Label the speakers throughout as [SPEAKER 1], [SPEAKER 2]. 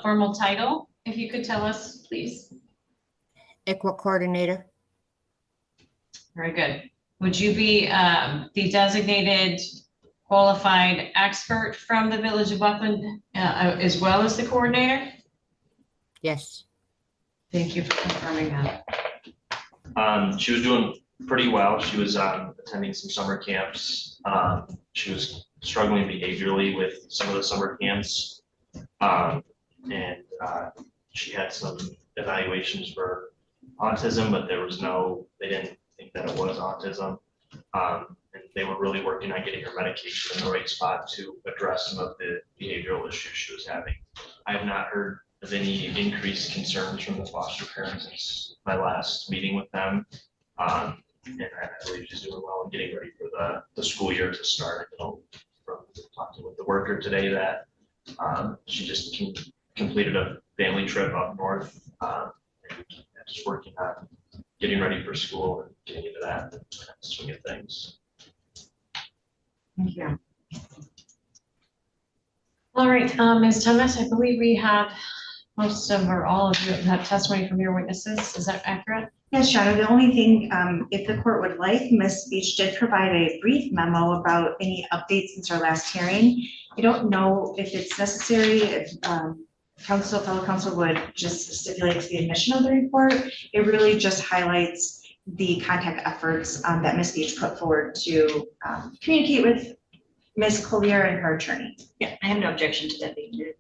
[SPEAKER 1] Formal title, if you could tell us, please.
[SPEAKER 2] ICWA coordinator.
[SPEAKER 1] Very good. Would you be the designated qualified expert from the Village of Bucklin as well as the coordinator?
[SPEAKER 2] Yes.
[SPEAKER 1] Thank you for confirming that.
[SPEAKER 3] She was doing pretty well. She was attending some summer camps. She was struggling behaviorally with some of the summer camps. And she had some evaluations for autism, but there was they didn't think that it was autism. And they were really working on getting her medication in the right spot to address some of the behavioral issues she was having. I have not heard of any increased concerns from the foster parents since my last meeting with them. And I believe she's doing well and getting ready for the school year to start. I know from talking with the worker today that she just completed a family trip up north and just working on getting ready for school and getting into that swing of things.
[SPEAKER 1] Thank you. All right, Ms. Thomas, I believe we have most of or all of you have testimony from your witnesses. Is that accurate?
[SPEAKER 4] Yes, Shadow. The only thing, if the court would like, Ms. Beach did provide a brief memo about any updates since our last hearing. I don't know if it's necessary, if fellow counsel would just stipulate the admission of the report. It really just highlights the contact efforts that Ms. Beach put forward to communicate with Ms. Collier and her attorney.
[SPEAKER 5] Yeah, I have no objection to that being did.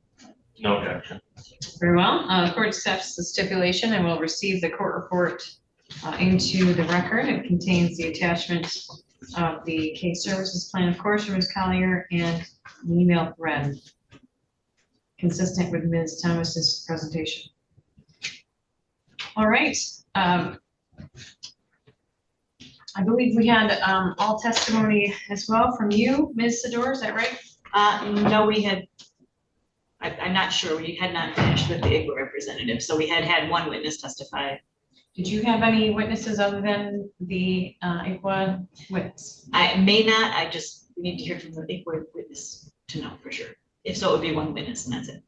[SPEAKER 3] No objection.
[SPEAKER 1] Very well. The court accepts the stipulation and will receive the court report into the record. It contains the attachment of the case services plan, of course, from Ms. Collier, and an email thread consistent with Ms. Thomas's presentation. All right. I believe we had all testimony as well from you, Ms. Sudoor, is that right?
[SPEAKER 5] No, we had, I'm not sure, we had not finished with the ICWA representative, so we had one witness testify.
[SPEAKER 1] Did you have any witnesses other than the ICWA witness?
[SPEAKER 5] I may not, I just need to hear from the ICWA witness to know for sure. If so, it would be one witness and that's it.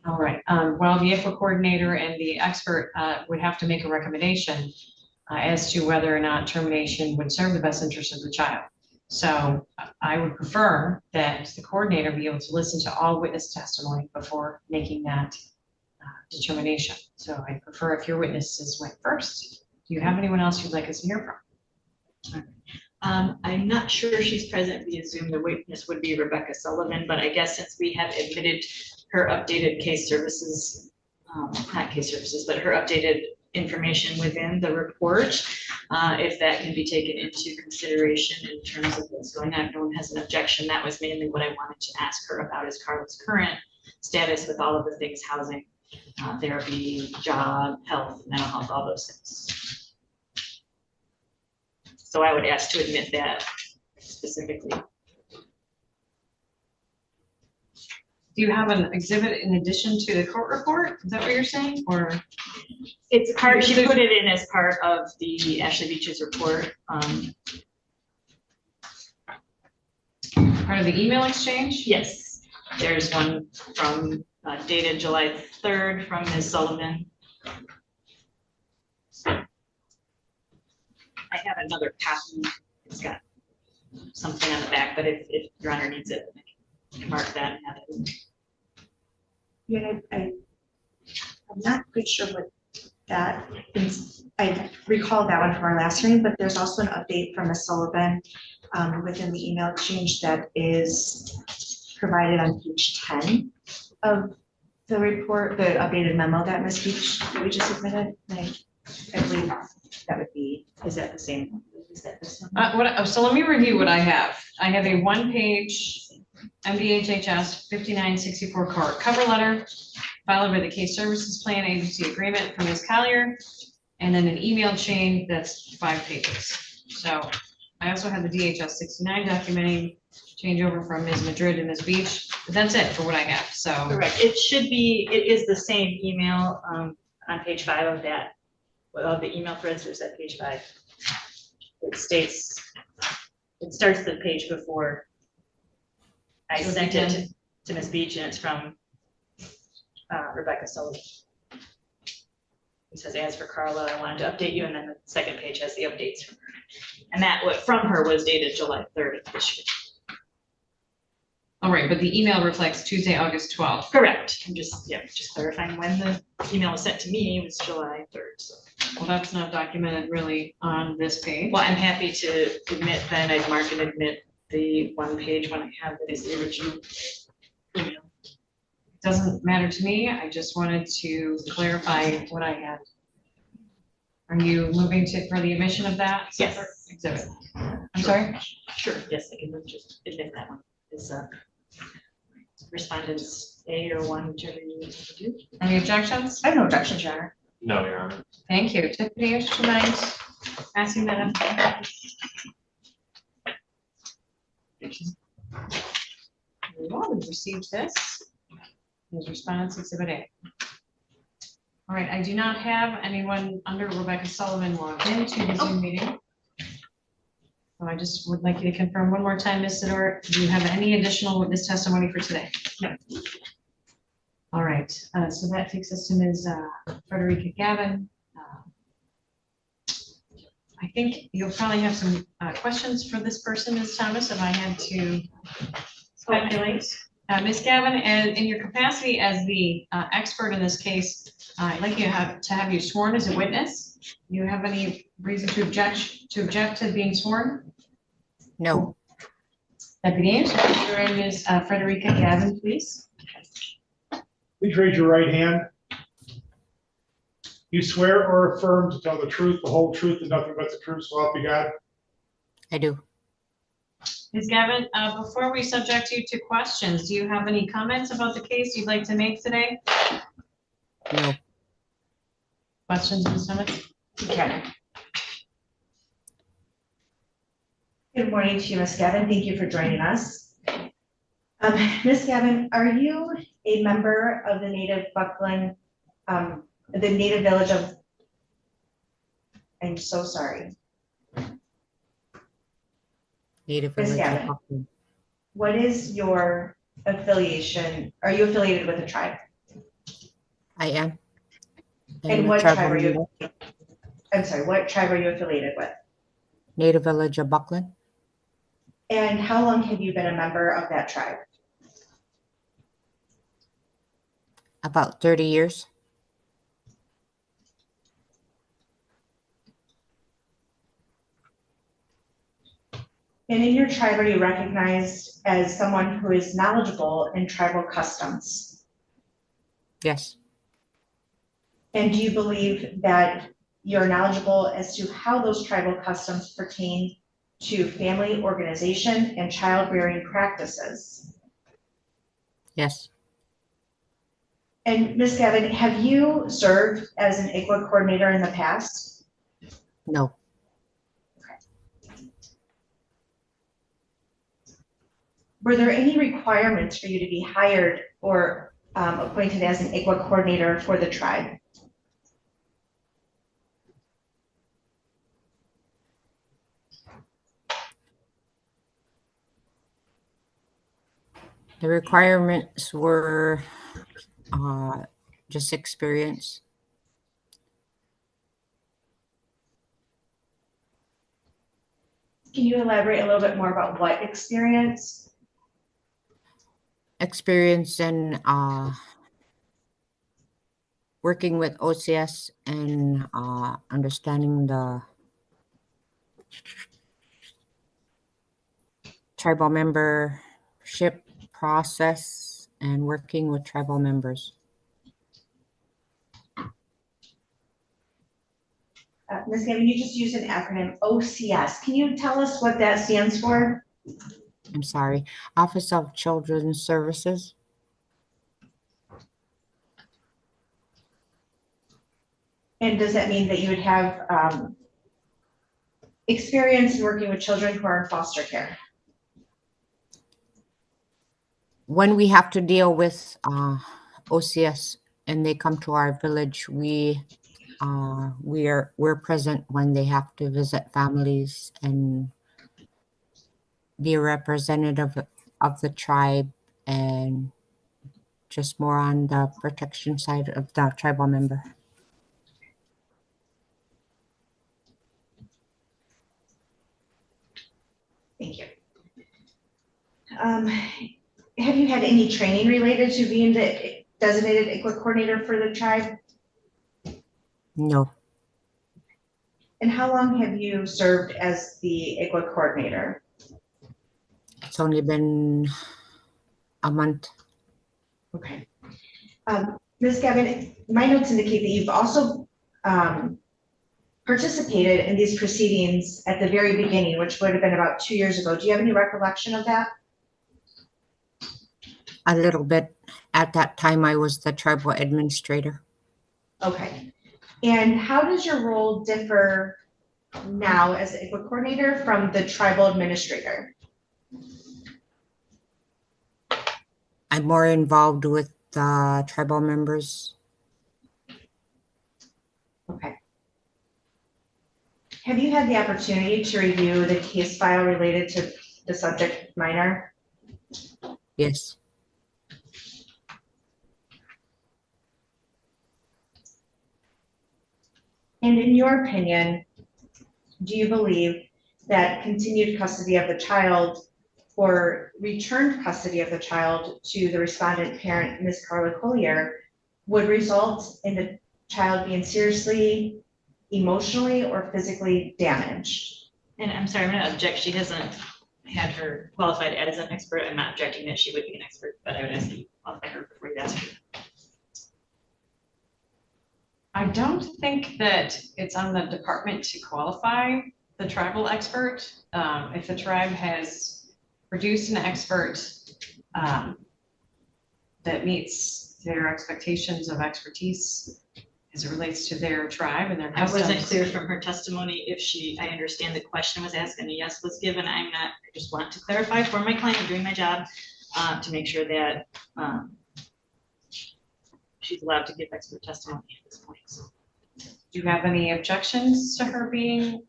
[SPEAKER 1] All right, well, the ICWA coordinator and the expert would have to make a recommendation as to whether or not termination would serve the best interest of the child. So I would prefer that the coordinator be able to listen to all witness testimony before making that determination. So I prefer if your witnesses went first. Do you have anyone else you'd like us to hear from?
[SPEAKER 5] I'm not sure she's present via Zoom. The witness would be Rebecca Sullivan, but I guess since we have admitted her updated case services, not case services, but her updated information within the report, if that can be taken into consideration in terms of what's going on. No one has an objection. That was mainly what I wanted to ask her about, is Carla's current status with all of the things: housing, therapy, job, health, mental health, all those things. So I would ask to admit that specifically.
[SPEAKER 1] Do you have an exhibit in addition to the court report? Is that what you're saying? Or
[SPEAKER 5] it's part, she put it in as part of the Ashley Beach's report.
[SPEAKER 1] Part of the email exchange?
[SPEAKER 5] Yes, there's one from dated July 3rd from Ms. Sullivan. I have another copy. It's got something on the back, but if Your Honor needs it, I can mark that and have it.
[SPEAKER 4] Yeah, I'm not quite sure what that is. I recall that one from our last hearing, but there's also an update from Ms. Sullivan within the email exchange that is provided on page 10 of the report, the updated memo that Ms. Beach that we just submitted. I believe that would be, is that the same? Is that this one?
[SPEAKER 1] So let me review what I have. I have a one-page MDHHS 5964 cover letter, followed by the case services plan agency agreement from Ms. Collier, and then an email chain that's 5 pages. So I also have the DHS 69 documenting changeover from Ms. Madrid to Ms. Beach, but that's it for what I have. So
[SPEAKER 5] correct. It should be, it is the same email on page 5 of that. Well, the email threads is at page 5. It states, it starts the page before I sent it to Ms. Beach, and it's from Rebecca Sullivan. It says, as for Carla, I wanted to update you, and then the second page has the updates from her. And that from her was dated July 3rd of this year.
[SPEAKER 1] All right, but the email reflects Tuesday, August 12th.
[SPEAKER 5] Correct. I'm just clarifying when the email was sent to me was July 3rd, so.
[SPEAKER 1] Well, that's not documented really on this page.
[SPEAKER 5] Well, I'm happy to admit then, I'd mark and admit the one page when I have that is the original email.
[SPEAKER 1] Doesn't matter to me. I just wanted to clarify what I had. Are you moving for the omission of that?
[SPEAKER 5] Yes.
[SPEAKER 1] separate exhibit? I'm sorry?
[SPEAKER 5] Sure, yes, I can just admit that one. Is respondents A or 1, whichever you need to do.
[SPEAKER 1] Any objections?
[SPEAKER 4] I have no objections, Your Honor.
[SPEAKER 3] No, Your Honor.
[SPEAKER 1] Thank you. Tiffany, would you mind passing that up? Well, we've received this. Here's response exhibit A. All right, I do not have anyone under Rebecca Sullivan logged into the Zoom meeting. So I just would like you to confirm one more time, Ms. Sudoor, do you have any additional witness testimony for today?
[SPEAKER 5] No.
[SPEAKER 1] All right, so that takes us to Ms. Frederica Gavin. I think you'll probably have some questions for this person, Ms. Thomas, if I had to speculate. Ms. Gavin, and in your capacity as the expert in this case, I'd like you to have you sworn as a witness. Do you have any reason to object to being sworn?
[SPEAKER 2] No.
[SPEAKER 1] Deputy Inspector and Ms. Frederica Gavin, please.
[SPEAKER 6] Please raise your right hand. You swear or affirm to tell the truth, the whole truth, and nothing but the truth, so help you God?
[SPEAKER 2] I do.
[SPEAKER 1] Ms. Gavin, before we subject you to questions, do you have any comments about the case you'd like to make today?
[SPEAKER 2] No.
[SPEAKER 1] Questions, Ms. Thomas?
[SPEAKER 4] Okay. Good morning to you, Ms. Gavin. Thank you for joining us. Ms. Gavin, are you a member of the native Bucklin, the native village of, I'm so sorry.
[SPEAKER 2] Native
[SPEAKER 4] Ms.
[SPEAKER 2] Village of
[SPEAKER 4] Gavin.
[SPEAKER 2] Bucklin.
[SPEAKER 4] What is your affiliation? Are you affiliated with a tribe?
[SPEAKER 2] I am.
[SPEAKER 4] And
[SPEAKER 2] I'm a
[SPEAKER 4] what
[SPEAKER 2] tribal
[SPEAKER 4] tribe are you?
[SPEAKER 2] member.
[SPEAKER 4] I'm sorry, what tribe are you affiliated with?
[SPEAKER 2] Native Village of Bucklin.
[SPEAKER 4] And how long have you been a member of that tribe?
[SPEAKER 2] About 30 years.
[SPEAKER 4] And in your tribe, are you recognized as someone who is knowledgeable in tribal customs?
[SPEAKER 2] Yes.
[SPEAKER 4] And do you believe that you're knowledgeable as to how those tribal customs pertain to family organization and child-rearing practices?
[SPEAKER 2] Yes.
[SPEAKER 4] And Ms. Gavin, have you served as an ICWA coordinator in the past?
[SPEAKER 2] No.
[SPEAKER 4] Were there any requirements for you to be hired or appointed as an ICWA coordinator for the tribe?
[SPEAKER 2] The requirements were just experience.
[SPEAKER 4] Can you elaborate a little bit more about what experience?
[SPEAKER 2] Experience in working with OCS and understanding the tribal membership process and working with tribal members.
[SPEAKER 4] Ms. Gavin, you just used an acronym OCS. Can you tell us what that stands for?
[SPEAKER 2] I'm sorry, Office of Children's Services.
[SPEAKER 4] And does that mean that you would have experience in working with children who are in foster care?
[SPEAKER 2] When we have to deal with OCS and they come to our village, we're present when they have to visit families and be a representative of the tribe and just more on the protection side of the tribal member.
[SPEAKER 4] Thank you. Have you had any training related to being the designated ICWA coordinator for the tribe?
[SPEAKER 2] No,
[SPEAKER 4] And how long have you served as the ICWA coordinator?
[SPEAKER 2] it's only been a month.
[SPEAKER 4] Okay. Ms. Gavin, my notes indicate that you've also participated in these proceedings at the very beginning, which would have been about 2 years ago. Do you have any recollection of that?
[SPEAKER 2] A little bit. At that time, I was the tribal administrator.
[SPEAKER 4] Okay. And how does your role differ now as the ICWA coordinator from the tribal administrator?
[SPEAKER 2] I'm more involved with the tribal members.
[SPEAKER 4] Okay. Have you had the opportunity to review the case file related to the subject minor?
[SPEAKER 2] Yes,
[SPEAKER 4] And in your opinion, do you believe that continued custody of the child or returned custody of the child to the respondent parent, Ms. Carla Collier, would result in the child being seriously, emotionally, or physically damaged?
[SPEAKER 5] And I'm sorry, I'm gonna object. She hasn't had her qualified as an expert. I'm not objecting that she would be an expert, but I would ask you qualify her before you ask her.
[SPEAKER 1] I don't think that it's on the department to qualify the tribal expert. If the tribe has produced an expert that meets their expectations of expertise as it relates to their tribe and their
[SPEAKER 5] I wasn't
[SPEAKER 1] customs.
[SPEAKER 5] clear from her testimony if I understand the question was asked and a yes was given. I just want to clarify for my client, I'm doing my job to make sure that she's allowed to give expert testimony at this point. So.
[SPEAKER 1] Do you have any objections to her being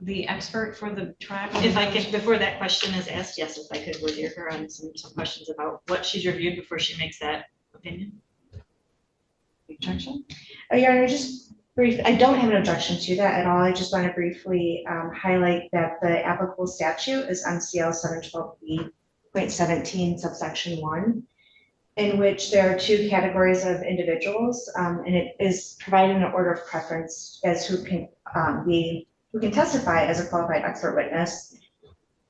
[SPEAKER 1] the expert for the tribe?
[SPEAKER 5] If I could, before that question is asked, yes, if I could, would hear her on some questions about what she's reviewed before she makes that opinion.
[SPEAKER 1] Objection?
[SPEAKER 4] Oh, Your Honor, just brief, I don't have an objection to that at all. I just want to briefly highlight that the applicable statute is MCL 712B.17 subsection 1, in which there are 2 categories of individuals, and it is provided in an order of preference as who can testify as a qualified expert witness.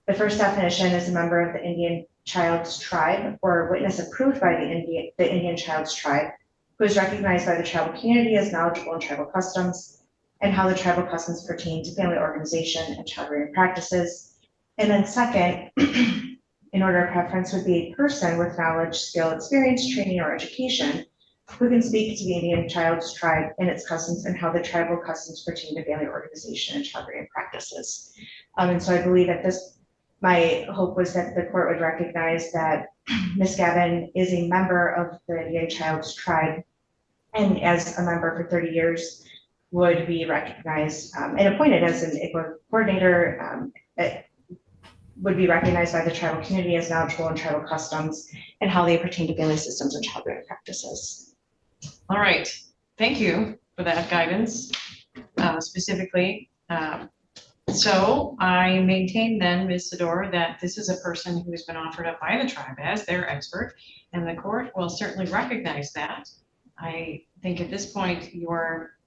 [SPEAKER 4] The first definition is a member of the Indian child's tribe or witness approved by the Indian child's tribe, who is recognized by the tribal community as knowledgeable in tribal customs and how the tribal customs pertain to family organization and child rearing practices. And then second, in order of preference, would be a person with knowledge, skill, experience, training, or education who can speak to the Indian child's tribe and its customs and how the tribal customs pertain to family organization and child rearing practices. And so I believe that my hope was that the court would recognize that Ms. Gavin is a member of the Indian child's tribe, and as a member for 30 years would be recognized and appointed as an ICWA coordinator, would be recognized by the tribal community as knowledgeable in tribal customs and how they pertain to family systems and child rearing practices.
[SPEAKER 1] All right, thank you for that guidance, specifically. So I maintain then, Ms. Sudoor, that this is a person who has been offered up by the tribe as their expert, and the court will certainly recognize that. I think at this point, your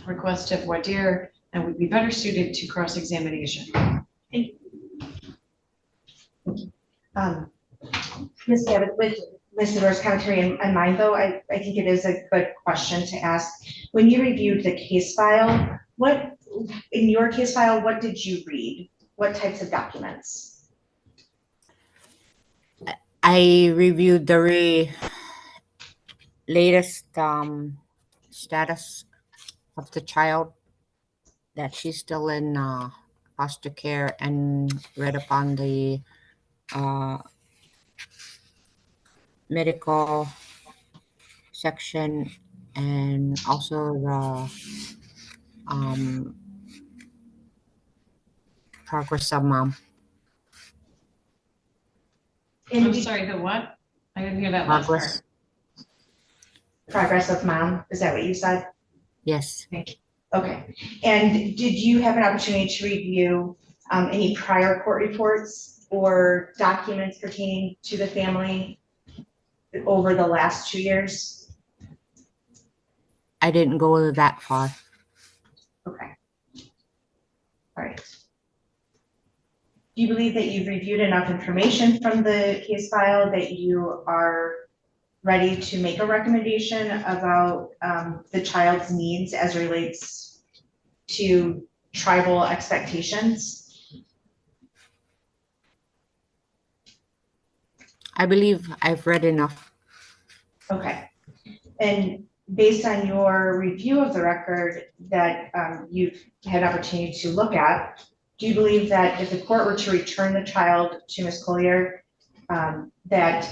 [SPEAKER 1] request of voir dire would be better suited to cross-examination.
[SPEAKER 4] Ms. Gavin, with Ms. Sudoor's commentary in mind, though, I think it is a good question to ask. When you reviewed the case file, in your case file, what did you read? What types of documents?
[SPEAKER 2] I reviewed the latest status of the child, that she's still in foster care, and read upon the medical section and also the progress of mom.
[SPEAKER 4] And
[SPEAKER 1] I'm sorry, the what? I didn't hear that last
[SPEAKER 2] Progress.
[SPEAKER 1] part.
[SPEAKER 4] Progress of mom, is that what you said?
[SPEAKER 2] Yes,
[SPEAKER 4] Okay, and did you have an opportunity to review any prior court reports or documents pertaining to the family over the last 2 years?
[SPEAKER 2] I didn't go that far.
[SPEAKER 4] Okay. All right. Do you believe that you've reviewed enough information from the case file that you are ready to make a recommendation about the child's needs as relates to tribal expectations?
[SPEAKER 2] I believe I've read enough.
[SPEAKER 4] Okay. And based on your review of the record that you've had opportunity to look at, do you believe that if the court were to return the child to Ms. Collier, that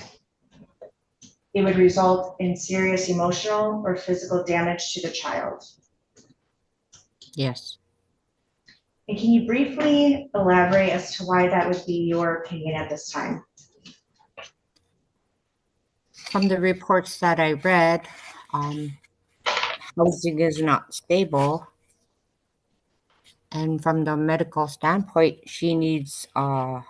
[SPEAKER 4] it would result in serious emotional or physical damage to the child?
[SPEAKER 2] Yes.
[SPEAKER 4] And can you briefly elaborate as to why that would be your opinion at this time?
[SPEAKER 2] From the reports that I read, housing is not stable. And from the medical standpoint, she needs to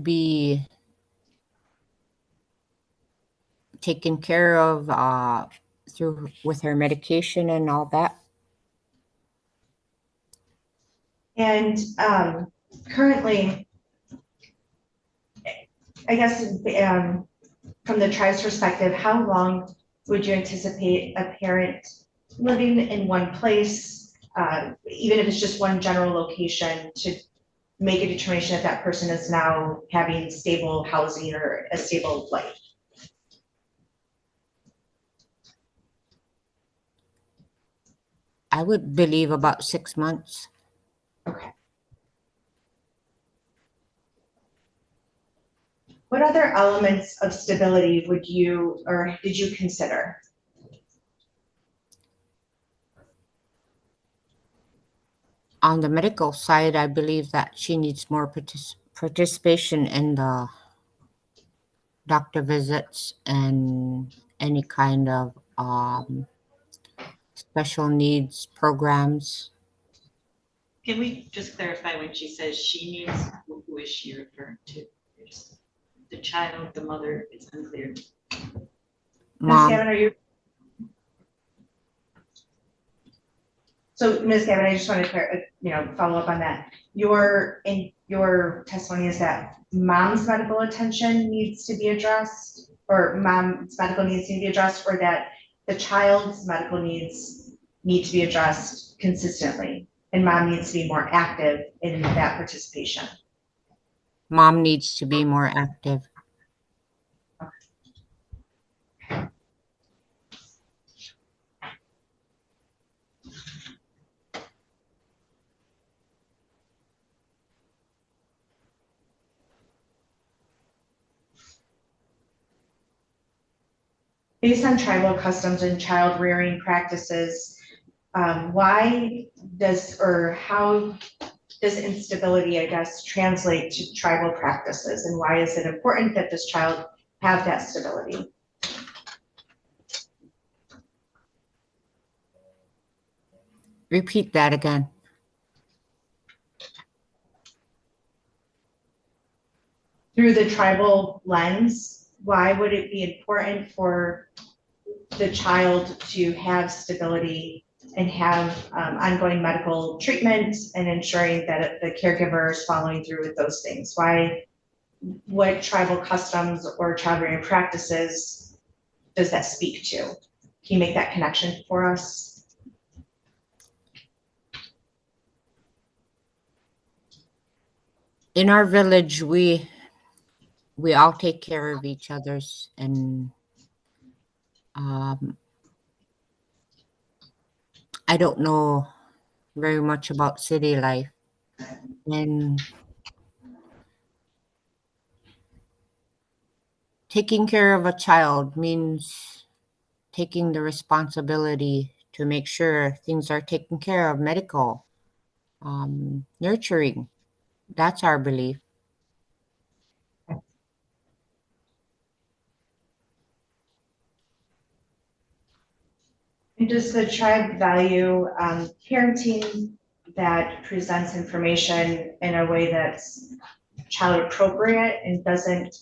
[SPEAKER 2] be taken care of through with her medication and all that.
[SPEAKER 4] And currently, I guess from the tribe's perspective, how long would you anticipate a parent living in one place, even if it's just one general location, to make a determination that that person is now having stable housing or a stable life?
[SPEAKER 2] I would believe about 6 months.
[SPEAKER 4] Okay. What other elements of stability would you, or did you consider?
[SPEAKER 2] On the medical side, I believe that she needs more participation in the doctor visits and any kind of special needs programs.
[SPEAKER 5] Can we just clarify when she says she needs, who is she referring to? The child, the mother, it's unclear.
[SPEAKER 4] Ms.
[SPEAKER 2] Mom,
[SPEAKER 4] Gavin, are you? So, Ms. Gavin, I just want to follow up on that. In your testimony is that mom's medical attention needs to be addressed, or mom's medical needs need to be addressed, or that the child's medical needs need to be addressed consistently, and mom needs to be more active in that participation?
[SPEAKER 2] mom needs to be more active.
[SPEAKER 4] Based on tribal customs and child rearing practices, why does, or how does instability, I guess, translate to tribal practices? And why is it important that this child have that stability?
[SPEAKER 2] Repeat that again.
[SPEAKER 4] Through the tribal lens, why would it be important for the child to have stability and have ongoing medical treatment and ensuring that the caregiver is following through with those things? What tribal customs or child rearing practices does that speak to? Can you make that connection for us?
[SPEAKER 2] In our village, we all take care of each other's, and I don't know very much about city life, and taking care of a child means taking the responsibility to make sure things are taken care of, medical, nurturing. That's our belief.
[SPEAKER 4] And does the tribe value parenting that presents information in a way that's child appropriate and doesn't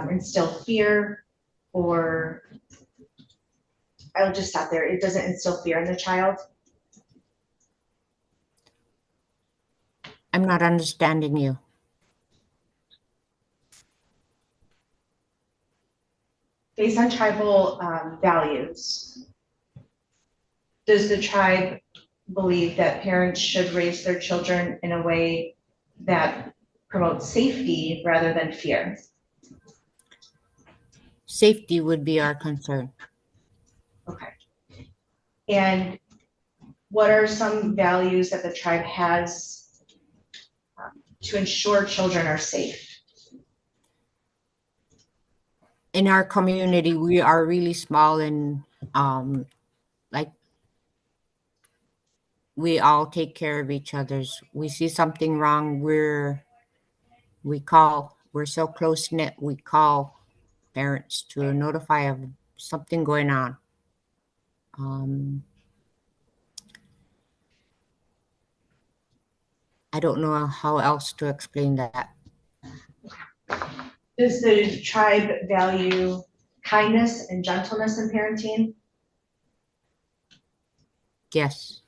[SPEAKER 4] instill fear, or I'll just stop there. It doesn't instill fear in the child?
[SPEAKER 2] I'm not understanding you.
[SPEAKER 4] Based on tribal values, does the tribe believe that parents should raise their children in a way that promotes safety rather than fear?
[SPEAKER 2] Safety would be our concern.
[SPEAKER 4] Okay. And what are some values that the tribe has to ensure children are safe?
[SPEAKER 2] In our community, we are really small, and like we all take care of each other's. We see something wrong, we're so close knit, we call parents to notify of something going on. I don't know how else to explain that.
[SPEAKER 4] Does the tribe value kindness and gentleness in parenting?
[SPEAKER 2] Yes.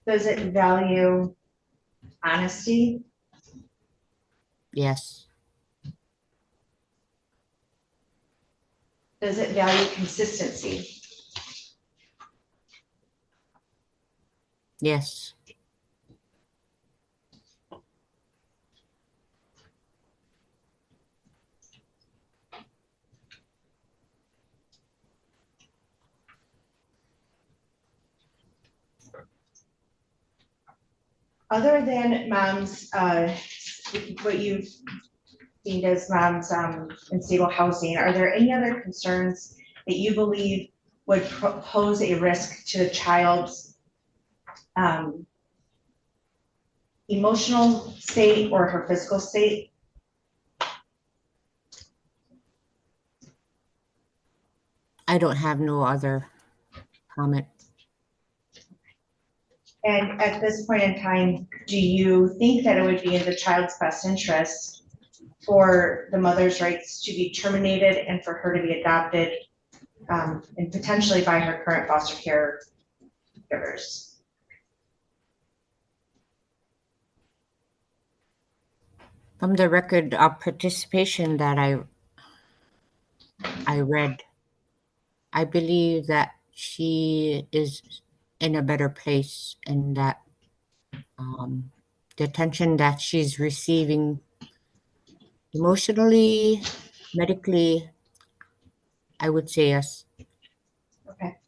[SPEAKER 4] Does it value honesty?
[SPEAKER 2] Yes.
[SPEAKER 4] Does it value consistency?
[SPEAKER 2] Yes.
[SPEAKER 4] Other than moms, what you've seen as moms in stable housing, are there any other concerns that you believe would pose a risk to the child's emotional state or her physical state?
[SPEAKER 2] I don't have no other comment.
[SPEAKER 4] And at this point in time, do you think that it would be in the child's best interest for the mother's rights to be terminated and for her to be adopted, and potentially by her current foster care givers?
[SPEAKER 2] From the record of participation that I read, I believe that she is in a better place, and that the attention that she's receiving emotionally, medically, I would say yes.
[SPEAKER 4] Okay.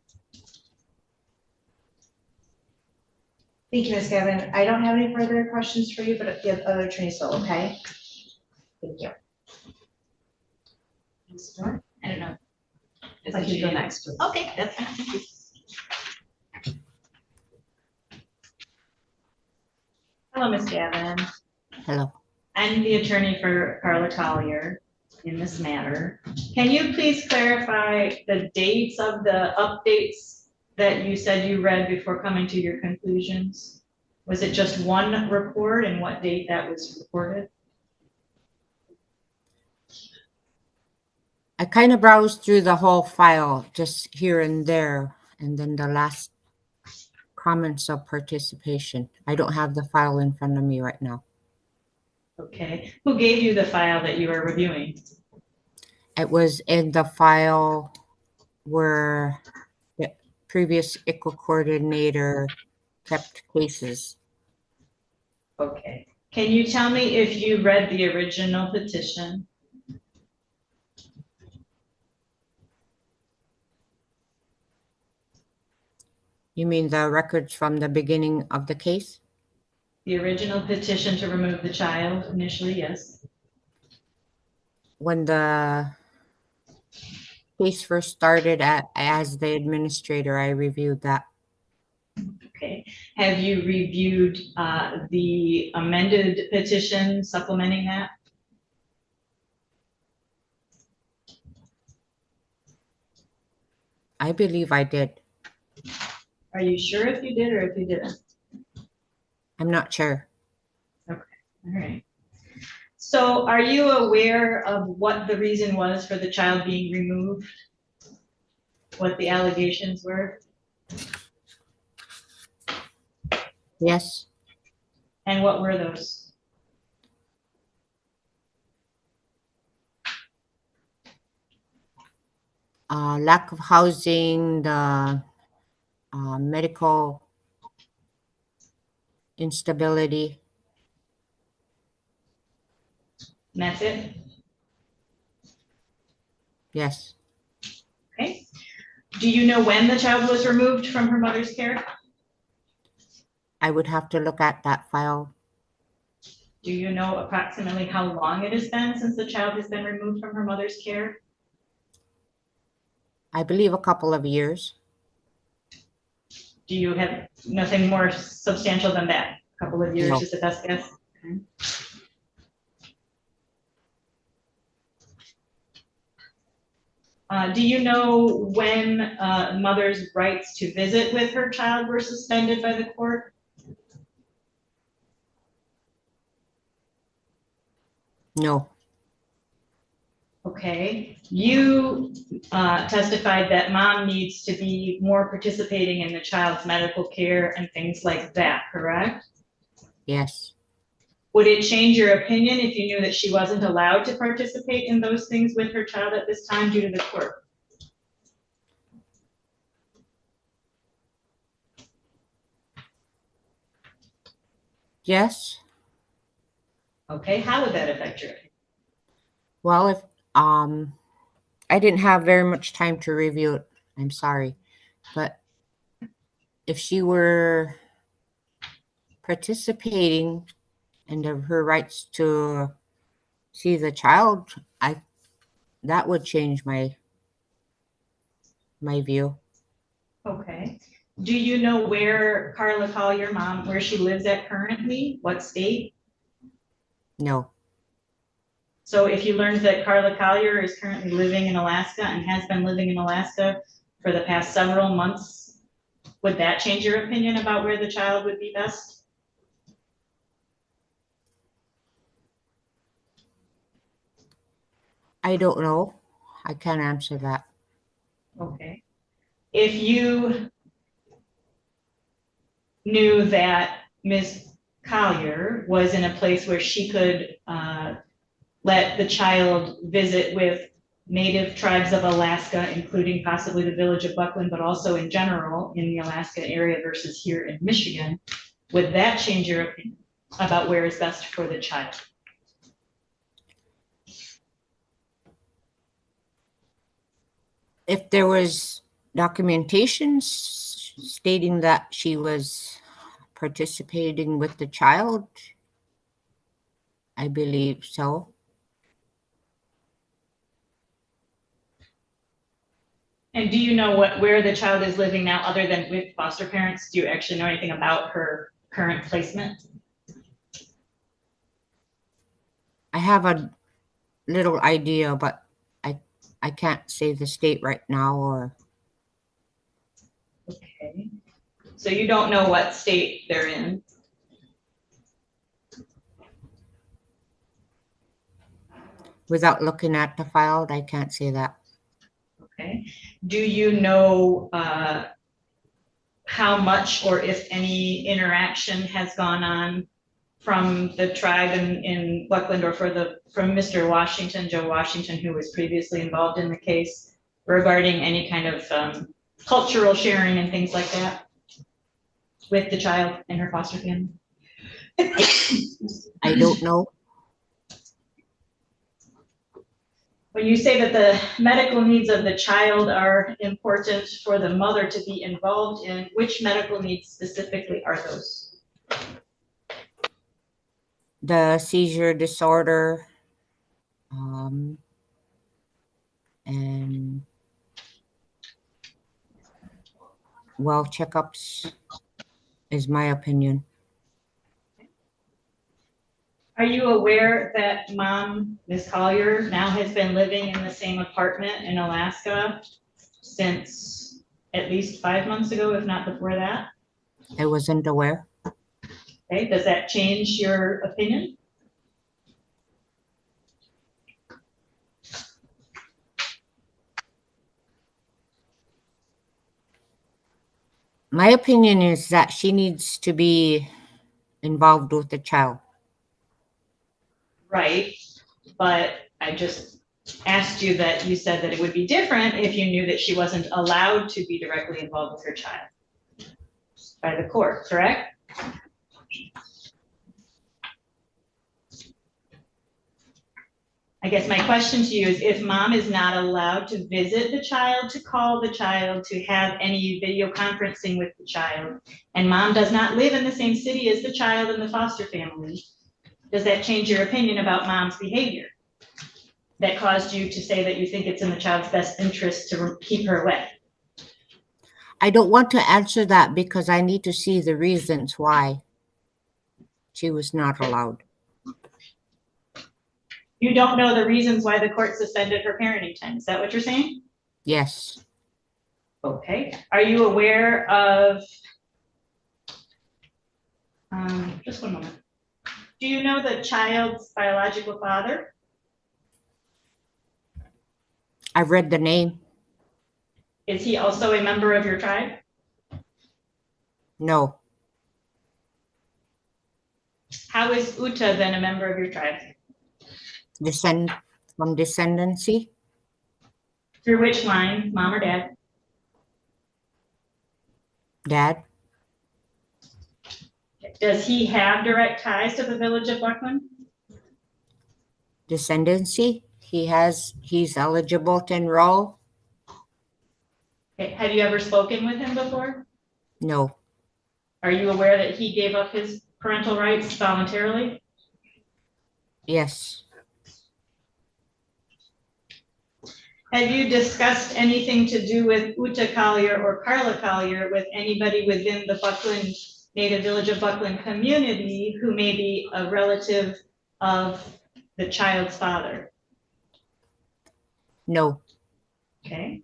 [SPEAKER 4] Thank you, Ms. Gavin. I don't have any further questions for you, but if the other attorneys will, okay? Thank you. Ms. Sudoor?
[SPEAKER 5] I don't know. Is
[SPEAKER 1] Like
[SPEAKER 5] it
[SPEAKER 1] you go
[SPEAKER 5] you?
[SPEAKER 1] next. please.
[SPEAKER 5] Okay, that's fine. Thank you.
[SPEAKER 7] Hello, Ms. Gavin.
[SPEAKER 2] Hello.
[SPEAKER 7] I'm the attorney for Carla Collier in this matter. Can you please clarify the dates of the updates that you said you read before coming to your conclusions? Was it just one report, and what date that was reported?
[SPEAKER 2] I kind of browsed through the whole file, just here and there, and then the last comments of participation. I don't have the file in front of me right now.
[SPEAKER 7] Okay, who gave you the file that you were reviewing?
[SPEAKER 2] It was in the file where the previous ICWA coordinator kept cases.
[SPEAKER 7] Okay, can you tell me if you read the original petition?
[SPEAKER 2] You mean the records from the beginning of the case?
[SPEAKER 7] The original petition to remove the child initially, yes.
[SPEAKER 2] When the case first started, as the administrator, I reviewed that.
[SPEAKER 7] Okay, have you reviewed the amended petition supplementing that?
[SPEAKER 2] I believe I did.
[SPEAKER 7] Are you sure if you did or if you didn't?
[SPEAKER 2] I'm not sure.
[SPEAKER 7] All right. So are you aware of what the reason was for the child being removed? What the allegations were?
[SPEAKER 2] Yes.
[SPEAKER 7] And what were those?
[SPEAKER 2] Lack of housing, the medical instability.
[SPEAKER 7] And that's it?
[SPEAKER 2] Yes.
[SPEAKER 7] Okay. Do you know when the child was removed from her mother's care?
[SPEAKER 2] I would have to look at that file.
[SPEAKER 7] Do you know approximately how long it has been since the child has been removed from her mother's care?
[SPEAKER 2] I believe a couple of years.
[SPEAKER 7] Do you have nothing more substantial than that? A couple of years
[SPEAKER 2] No.
[SPEAKER 7] is the best guess? Okay. Do you know when mother's rights to visit with her child were suspended by the court?
[SPEAKER 2] No.
[SPEAKER 7] Okay, you testified that mom needs to be more participating in the child's medical care and things like that, correct?
[SPEAKER 2] Yes.
[SPEAKER 7] Would it change your opinion if you knew that she wasn't allowed to participate in those things with her child at this time due to the court?
[SPEAKER 2] Yes.
[SPEAKER 7] Okay, how would that affect your opinion?
[SPEAKER 2] Well, if I didn't have very much time to review it, I'm sorry. But if she were participating in her rights to see the child, that would change my view.
[SPEAKER 7] Okay, do you know where Carla Collier, mom, where she lives at currently? What state?
[SPEAKER 2] No.
[SPEAKER 7] So if you learned that Carla Collier is currently living in Alaska and has been living in Alaska for the past several months, would that change your opinion about where the child would be best?
[SPEAKER 2] I don't know. I can't answer that.
[SPEAKER 7] Okay. If you knew that Ms. Collier was in a place where she could let the child visit with native tribes of Alaska, including possibly the village of Bucklin, but also in general in the Alaska area versus here in Michigan, would that change your opinion about where is best for the child?
[SPEAKER 2] If there was documentation stating that she was participating with the child, I believe so.
[SPEAKER 7] And do you know where the child is living now other than with foster parents? Do you actually know anything about her current placement?
[SPEAKER 2] I have a little idea, but I can't say the state right now or.
[SPEAKER 7] Okay. So you don't know what state they're in?
[SPEAKER 2] Without looking at the file, I can't say that.
[SPEAKER 7] Okay. Do you know how much or if any interaction has gone on from the tribe in Buckland or from Mr. Washington, Joe Washington, who was previously involved in the case regarding any kind of cultural sharing and things like that with the child and her foster family?
[SPEAKER 2] I don't know.
[SPEAKER 7] When you say that the medical needs of the child are important for the mother to be involved in, which medical needs specifically are those?
[SPEAKER 2] The seizure disorder, and well checkups is my opinion.
[SPEAKER 7] Are you aware that mom, Ms. Collier, now has been living in the same apartment in Alaska since at least 5 months ago, if not before that.
[SPEAKER 2] I wasn't aware.
[SPEAKER 7] Okay, does that change your opinion?
[SPEAKER 2] My opinion is that she needs to be involved with the child.
[SPEAKER 7] Right, but I just asked you that you said that it would be different if you knew that she wasn't allowed to be directly involved with her child by the court, correct? I guess my question to you is, if mom is not allowed to visit the child, to call the child, to have any video conferencing with the child, and mom does not live in the same city as the child in the foster family, does that change your opinion about mom's behavior? That caused you to say that you think it's in the child's best interest to keep her away?
[SPEAKER 2] I don't want to answer that because I need to see the reasons why she was not allowed.
[SPEAKER 7] You don't know the reasons why the court suspended her parenting time, is that what you're saying?
[SPEAKER 2] Yes,
[SPEAKER 7] Okay, are you aware of, just one moment. Do you know the child's biological father?
[SPEAKER 2] I've read the name.
[SPEAKER 7] Is he also a member of your tribe?
[SPEAKER 2] No,
[SPEAKER 7] How is Uta then a member of your tribe?
[SPEAKER 2] from descendancy.
[SPEAKER 7] Through which line, mom or dad?
[SPEAKER 2] Dad,
[SPEAKER 7] Does he have direct ties to the village of Bucklin?
[SPEAKER 2] descendancy. He's eligible to enroll.
[SPEAKER 7] Okay, have you ever spoken with him before?
[SPEAKER 2] No,
[SPEAKER 7] Are you aware that he gave up his parental rights voluntarily?
[SPEAKER 2] yes,
[SPEAKER 7] Have you discussed anything to do with Uta Collier or Carla Collier with anybody within the Bucklin, native village of Bucklin community who may be a relative of the child's father?
[SPEAKER 2] no.
[SPEAKER 7] Okay.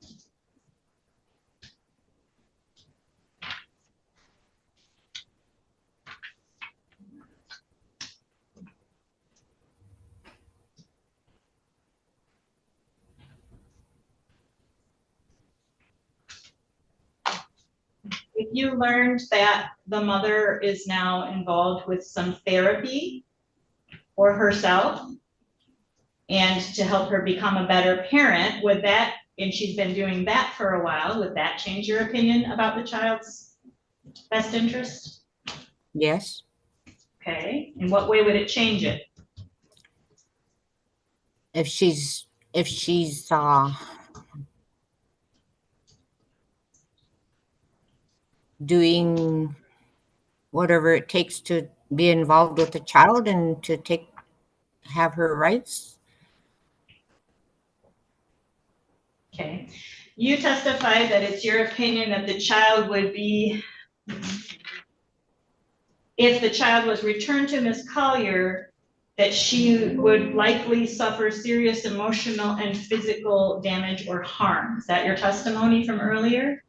[SPEAKER 7] If you learned that the mother is now involved with some therapy for herself and to help her become a better parent, would that, and she's been doing that for a while, would that change your opinion about the child's best interest?
[SPEAKER 2] Yes,
[SPEAKER 7] Okay, in what way would it change it?
[SPEAKER 2] if she's doing whatever it takes to be involved with the child and to have her rights.
[SPEAKER 7] Okay, you testified that it's your opinion that the child would be, if the child was returned to Ms. Collier, that she would likely suffer serious emotional and physical damage or harm. Is that your testimony from earlier?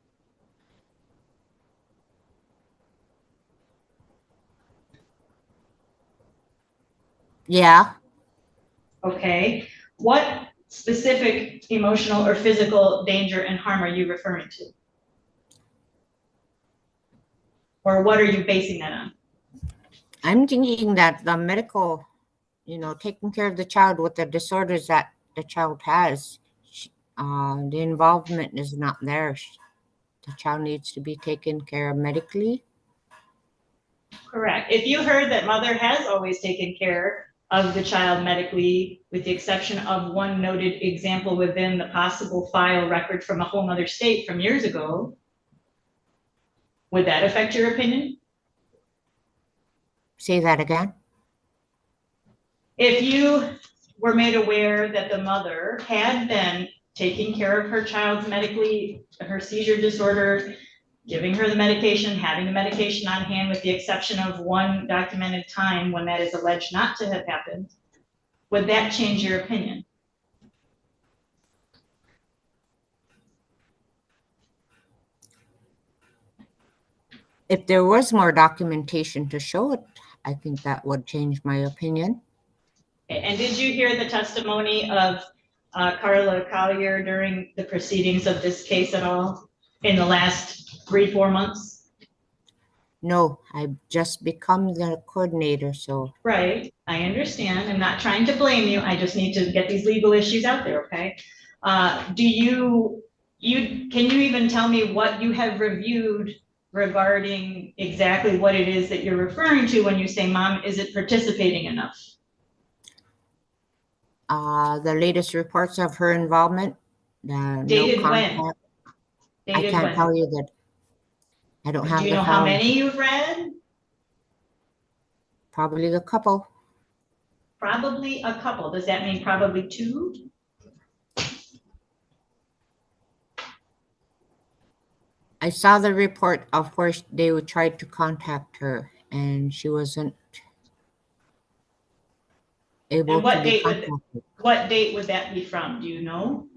[SPEAKER 2] Yeah,
[SPEAKER 7] Okay, what specific emotional or physical danger and harm are you referring to? Or what are you basing that on?
[SPEAKER 2] I'm thinking that the medical, taking care of the child with the disorders that the child has, the involvement is not there. The child needs to be taken care of medically.
[SPEAKER 7] Correct. If you heard that mother has always taken care of the child medically, with the exception of one noted example within the possible file record from a whole other state from years ago, would that affect your opinion?
[SPEAKER 2] Say that again.
[SPEAKER 7] If you were made aware that the mother had been taking care of her child's medically, her seizure disorder, giving her the medication, having the medication on hand with the exception of one documented time when that is alleged not to have happened, would that change your opinion?
[SPEAKER 2] If there was more documentation to show it, I think that would change my opinion.
[SPEAKER 7] And did you hear the testimony of Carla Collier during the proceedings of this case at all in the last 3-4 months?
[SPEAKER 2] No, I've just become the coordinator, so
[SPEAKER 7] Right, I understand. I'm not trying to blame you. I just need to get these legal issues out there, okay? Can you even tell me what you have reviewed regarding exactly what it is that you're referring to when you say, Mom, is it participating enough?
[SPEAKER 2] the latest reports of her involvement, no
[SPEAKER 7] Dated when?
[SPEAKER 2] contact. I
[SPEAKER 7] Dated
[SPEAKER 2] can't
[SPEAKER 7] when?
[SPEAKER 2] tell you that. I don't have
[SPEAKER 7] Do you
[SPEAKER 2] the
[SPEAKER 7] know how
[SPEAKER 2] file.
[SPEAKER 7] many you've read?
[SPEAKER 2] Probably a couple.
[SPEAKER 7] Probably a couple. Does that mean probably 2?
[SPEAKER 2] I saw the report of where they would try to contact her and she wasn't able
[SPEAKER 7] And what
[SPEAKER 2] to be
[SPEAKER 7] date
[SPEAKER 2] contacted.
[SPEAKER 7] what date would that be from? Do you know?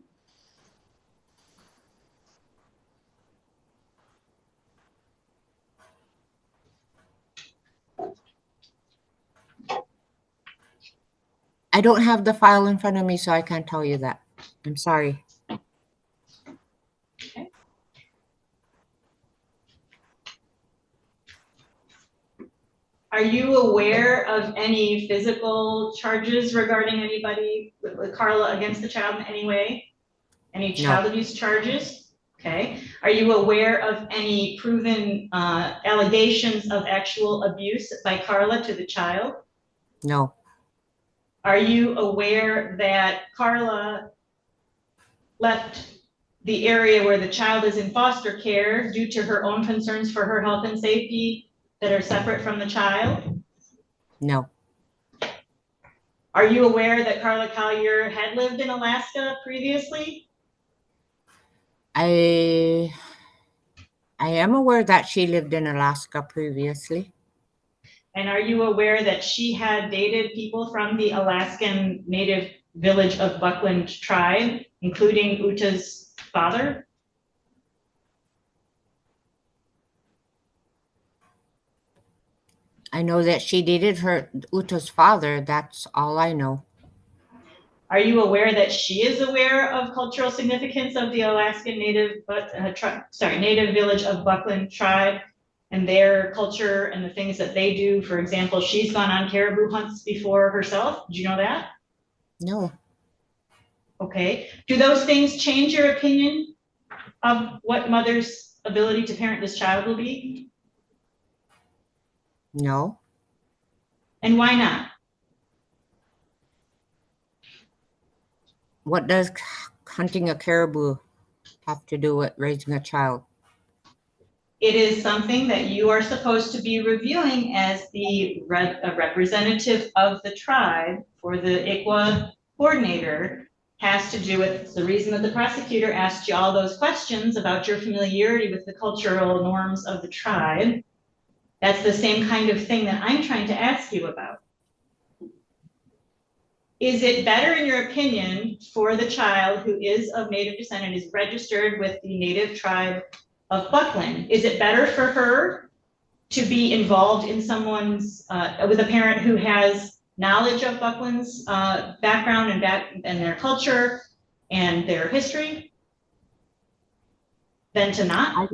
[SPEAKER 2] I don't have the file in front of me, so I can't tell you that. I'm sorry.
[SPEAKER 7] Are you aware of any physical charges regarding anybody with Carla against the child in any way? Any child abuse charges? Okay. Are you aware of any proven allegations of actual abuse by Carla to the child?
[SPEAKER 2] No,
[SPEAKER 7] Are you aware that Carla left the area where the child is in foster care due to her own concerns for her health and safety that are separate from the child?
[SPEAKER 2] no,
[SPEAKER 7] Are you aware that Carla Collier had lived in Alaska previously?
[SPEAKER 2] I am aware that she lived in Alaska previously.
[SPEAKER 7] And are you aware that she had dated people from the Alaskan native village of Bucklin tribe, including Uta's father?
[SPEAKER 2] I know that she dated her Uta's father. That's all I know.
[SPEAKER 7] Are you aware that she is aware of cultural significance of the Alaskan native, native village of Bucklin tribe and their culture and the things that they do? For example, she's gone on caribou hunts before herself. Do you know that?
[SPEAKER 2] No,
[SPEAKER 7] Okay. Do those things change your opinion of what mother's ability to parent this child will be?
[SPEAKER 2] no.
[SPEAKER 7] And why not?
[SPEAKER 2] What does hunting a caribou have to do with raising a child?
[SPEAKER 7] It is something that you are supposed to be reviewing as the representative of the tribe for the ICWA coordinator. Has to do with the reason that the prosecutor asked you all those questions about your familiarity with the cultural norms of the tribe. That's the same kind of thing that I'm trying to ask you about. Is it better, in your opinion, for the child who is of Native descent and is registered with the Native tribe of Bucklin? Is it better for her to be involved in someone's, with a parent who has knowledge of Bucklin's background and their culture and their history than to not?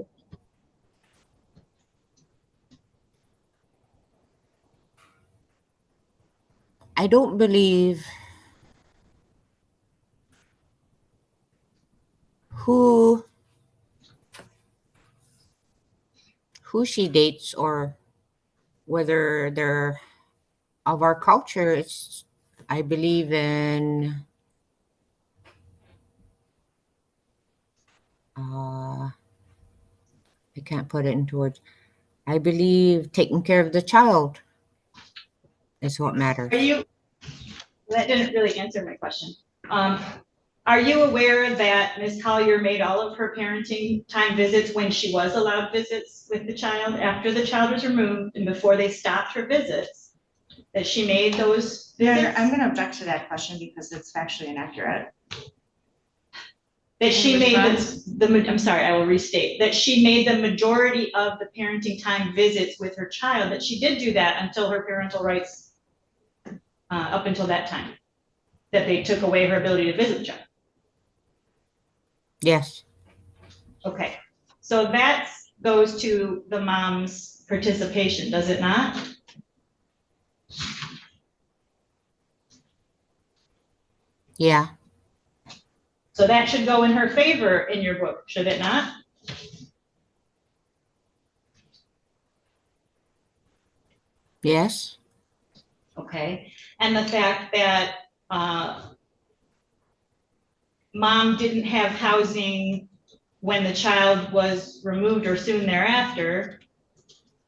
[SPEAKER 2] I don't believe who she dates or whether they're of our culture. It's, I believe in I can't put it into words. I believe taking care of the child is what matters.
[SPEAKER 7] That didn't really answer my question. Are you aware that Ms. Collier made all of her parenting time visits when she was allowed visits with the child after the child was removed and before they stopped her visits? That she made those visits?
[SPEAKER 4] I'm going to object to that question because it's factually inaccurate.
[SPEAKER 7] that she
[SPEAKER 1] Any
[SPEAKER 7] made
[SPEAKER 1] response?
[SPEAKER 7] I'm sorry, I will restate, that she made the majority of the parenting time visits with her child, that she did do that until her parental rights, up until that time, that they took away her ability to visit the child.
[SPEAKER 2] Yes.
[SPEAKER 7] Okay, so that goes to the mom's participation, does it not?
[SPEAKER 2] Yeah.
[SPEAKER 7] So that should go in her favor in your book, should it not?
[SPEAKER 2] Yes.
[SPEAKER 7] Okay, and the fact that mom didn't have housing when the child was removed or soon thereafter,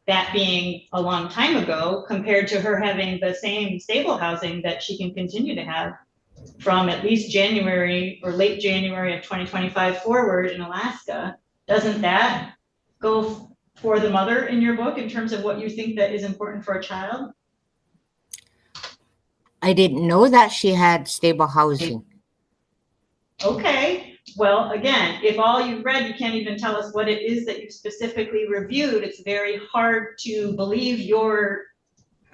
[SPEAKER 7] that being a long time ago, compared to her having the same stable housing that she can continue to have from at least January or late January of 2025 forward in Alaska, doesn't that go for the mother in your book in terms of what you think that is important for a child?
[SPEAKER 2] I didn't know that she had stable housing.
[SPEAKER 7] Okay, well, again, if all you've read, you can't even tell us what it is that you specifically reviewed, it's very hard to believe your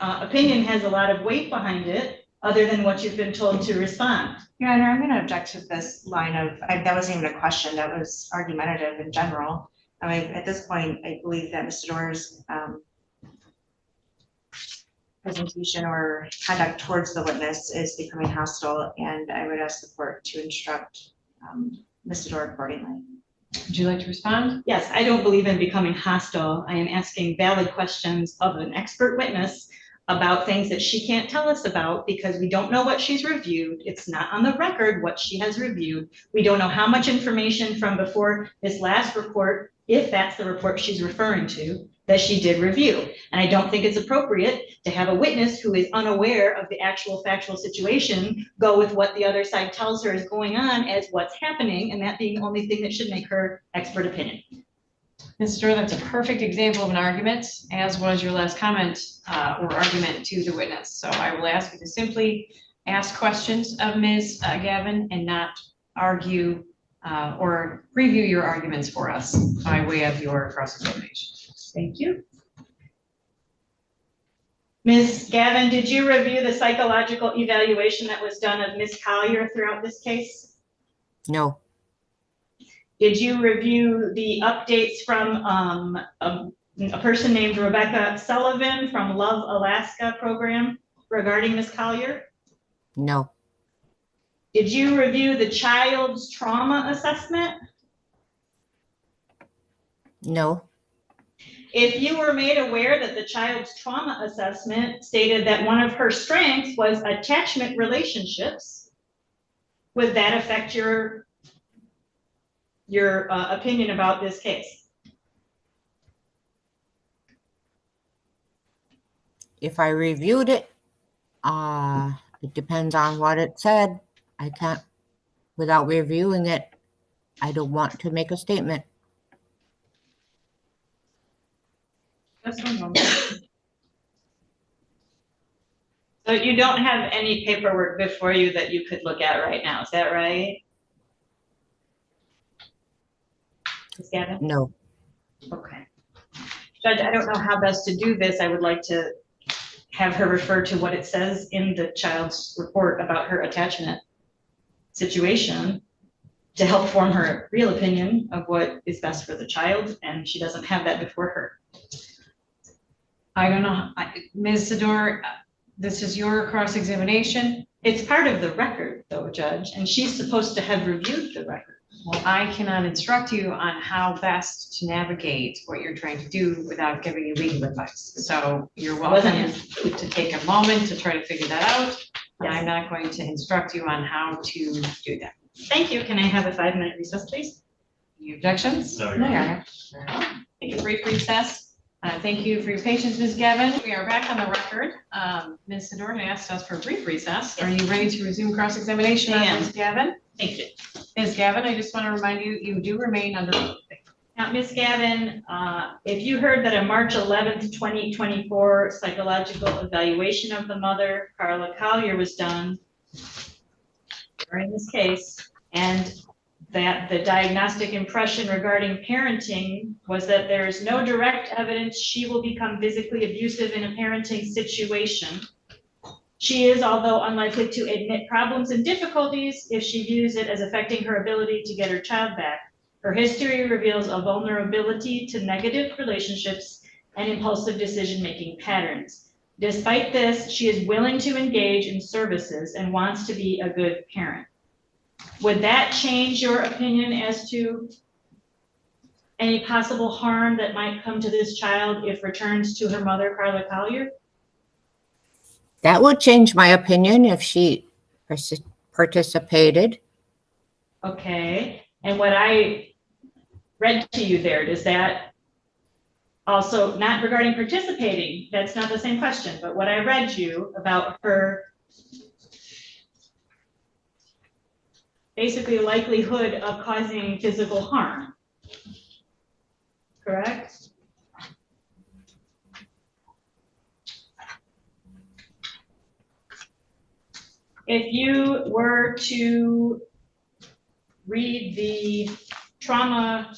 [SPEAKER 7] opinion has a lot of weight behind it, other than what you've been told to respond.
[SPEAKER 4] Your Honor, I'm going to object to this line of, that wasn't even a question, that was argumentative in general. I mean, at this point, I believe that Mr. Doerr's presentation or conduct towards the witness is becoming hostile, and I would ask the court to instruct Mr. Doerr accordingly.
[SPEAKER 1] Would you like to respond?
[SPEAKER 7] Yes, I don't believe in becoming hostile. I am asking valid questions of an expert witness about things that she can't tell us about because we don't know what she's reviewed. It's not on the record what she has reviewed. We don't know how much information from before this last report, if that's the report she's referring to, that she did review. And I don't think it's appropriate to have a witness who is unaware of the actual factual situation go with what the other side tells her is going on as what's happening, and that being the only thing that should make her expert opinion.
[SPEAKER 1] Mr. Doerr, that's a perfect example of an argument, as was your last comment or argument to the witness. So I will ask you to simply ask questions of Ms. Gavin and not argue or preview your arguments for us by way of your cross-examination.
[SPEAKER 7] Thank you. Ms. Gavin, did you review the psychological evaluation that was done of Ms. Collier throughout this case?
[SPEAKER 2] No.
[SPEAKER 7] Did you review the updates from a person named Rebecca Sullivan from Love Alaska program regarding Ms. Collier?
[SPEAKER 2] No.
[SPEAKER 7] Did you review the child's trauma assessment?
[SPEAKER 2] No.
[SPEAKER 7] If you were made aware that the child's trauma assessment stated that one of her strengths was attachment relationships, would that affect your opinion about this case?
[SPEAKER 2] If I reviewed it, it depends on what it said. I can't, without reviewing it, I don't want to make a statement.
[SPEAKER 7] Just one moment. So you don't have any paperwork before you that you could look at right now, is that right? Ms. Gavin?
[SPEAKER 2] No.
[SPEAKER 7] Okay. Judge, I don't know how best to do this. I would like to have her refer to what it says in the child's report about her attachment situation to help form her real opinion of what is best for the child, and she doesn't have that before her.
[SPEAKER 1] I don't know, Ms. Sudoor, this is your cross-examination.
[SPEAKER 7] It's part of the record though, Judge, and she's supposed to have reviewed the record.
[SPEAKER 1] Well, I cannot instruct you on how best to navigate what you're trying to do without giving you legal advice. So you're welcome to take a moment to try to figure that out. And I'm not going to instruct you on how to do that.
[SPEAKER 7] Thank you. Can I have a 5-minute recess, please?
[SPEAKER 1] Any objections?
[SPEAKER 3] No,
[SPEAKER 1] Your Honor. Take a brief recess. Thank you for your patience, Ms. Gavin. We are back on the record. Ms. Sudoor asked us for a brief recess. Are you ready to resume cross-examination on Ms. Gavin?
[SPEAKER 7] Thank you.
[SPEAKER 1] Ms. Gavin, I just want to remind you, you do remain under.
[SPEAKER 7] Now, Ms. Gavin, if you heard that a March 11th, 2024 psychological evaluation of the mother, Carla Collier, was done during this case, and that the diagnostic impression regarding parenting was that there is no direct evidence she will become physically abusive in a parenting situation. She is, although unlikely to admit problems and difficulties if she views it as affecting her ability to get her child back. Her history reveals a vulnerability to negative relationships and impulsive decision-making patterns. Despite this, she is willing to engage in services and wants to be a good parent. Would that change your opinion as to any possible harm that might come to this child if returned to her mother, Carla Collier?
[SPEAKER 2] That would change my opinion if she participated.
[SPEAKER 7] Okay, and what I read to you there, does that also, not regarding participating, that's not the same question, but what I read you about her basically likelihood of causing physical harm, correct? If you were to read the trauma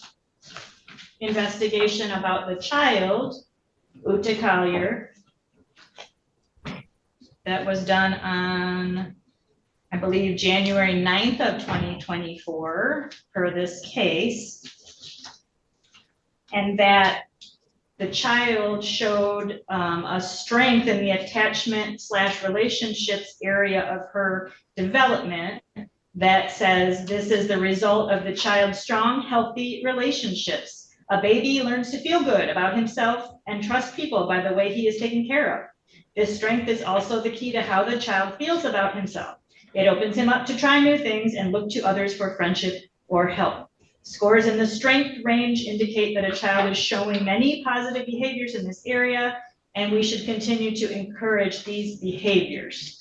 [SPEAKER 7] investigation about the child, Uta Collier, that was done on, I believe, January 9th of 2024 for this case, and that the child showed a strength in the attachment/relationships area of her development that says this is the result of the child's strong, healthy relationships. A baby learns to feel good about himself and trust people by the way he is taken care of. This strength is also the key to how the child feels about himself. It opens him up to try new things and look to others for friendship or help. Scores in the strength range indicate that a child is showing many positive behaviors in this area, and we should continue to encourage these behaviors.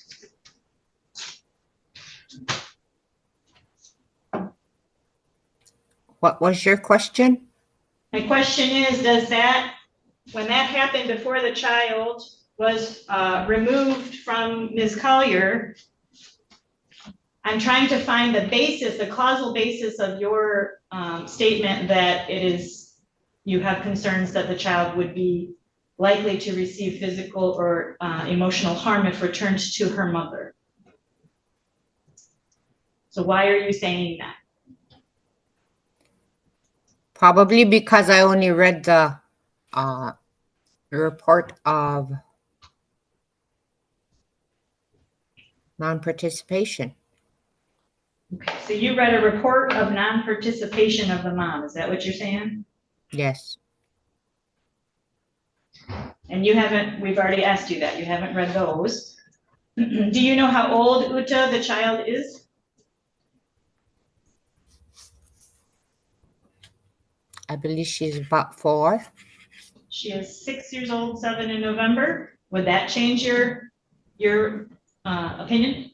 [SPEAKER 2] What was your question?
[SPEAKER 7] My question is, does that, when that happened before the child was removed from Ms. Collier, I'm trying to find the basis, the causal basis of your statement that it is, you have concerns that the child would be likely to receive physical or emotional harm if returned to her mother. So why are you saying that?
[SPEAKER 2] Probably because I only read the report of non-participation.
[SPEAKER 7] Okay, so you read a report of non-participation of the mom, is that what you're saying?
[SPEAKER 2] Yes.
[SPEAKER 7] And you haven't, we've already asked you that, you haven't read those. Do you know how old Uta, the child, is?
[SPEAKER 2] I believe she's about 4.
[SPEAKER 7] She is 6 years old, 7 in November. Would that change your opinion?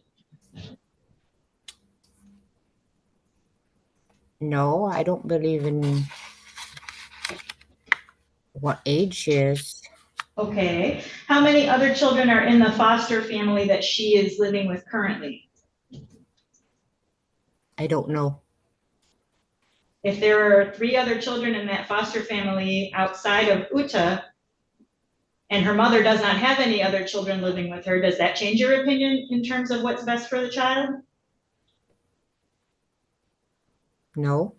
[SPEAKER 2] No, I don't believe in what age she is.
[SPEAKER 7] Okay. How many other children are in the foster family that she is living with currently?
[SPEAKER 2] I don't know.
[SPEAKER 7] If there are 3 other children in that foster family outside of Uta, and her mother does not have any other children living with her, does that change your opinion in terms of what's best for the child?
[SPEAKER 2] No.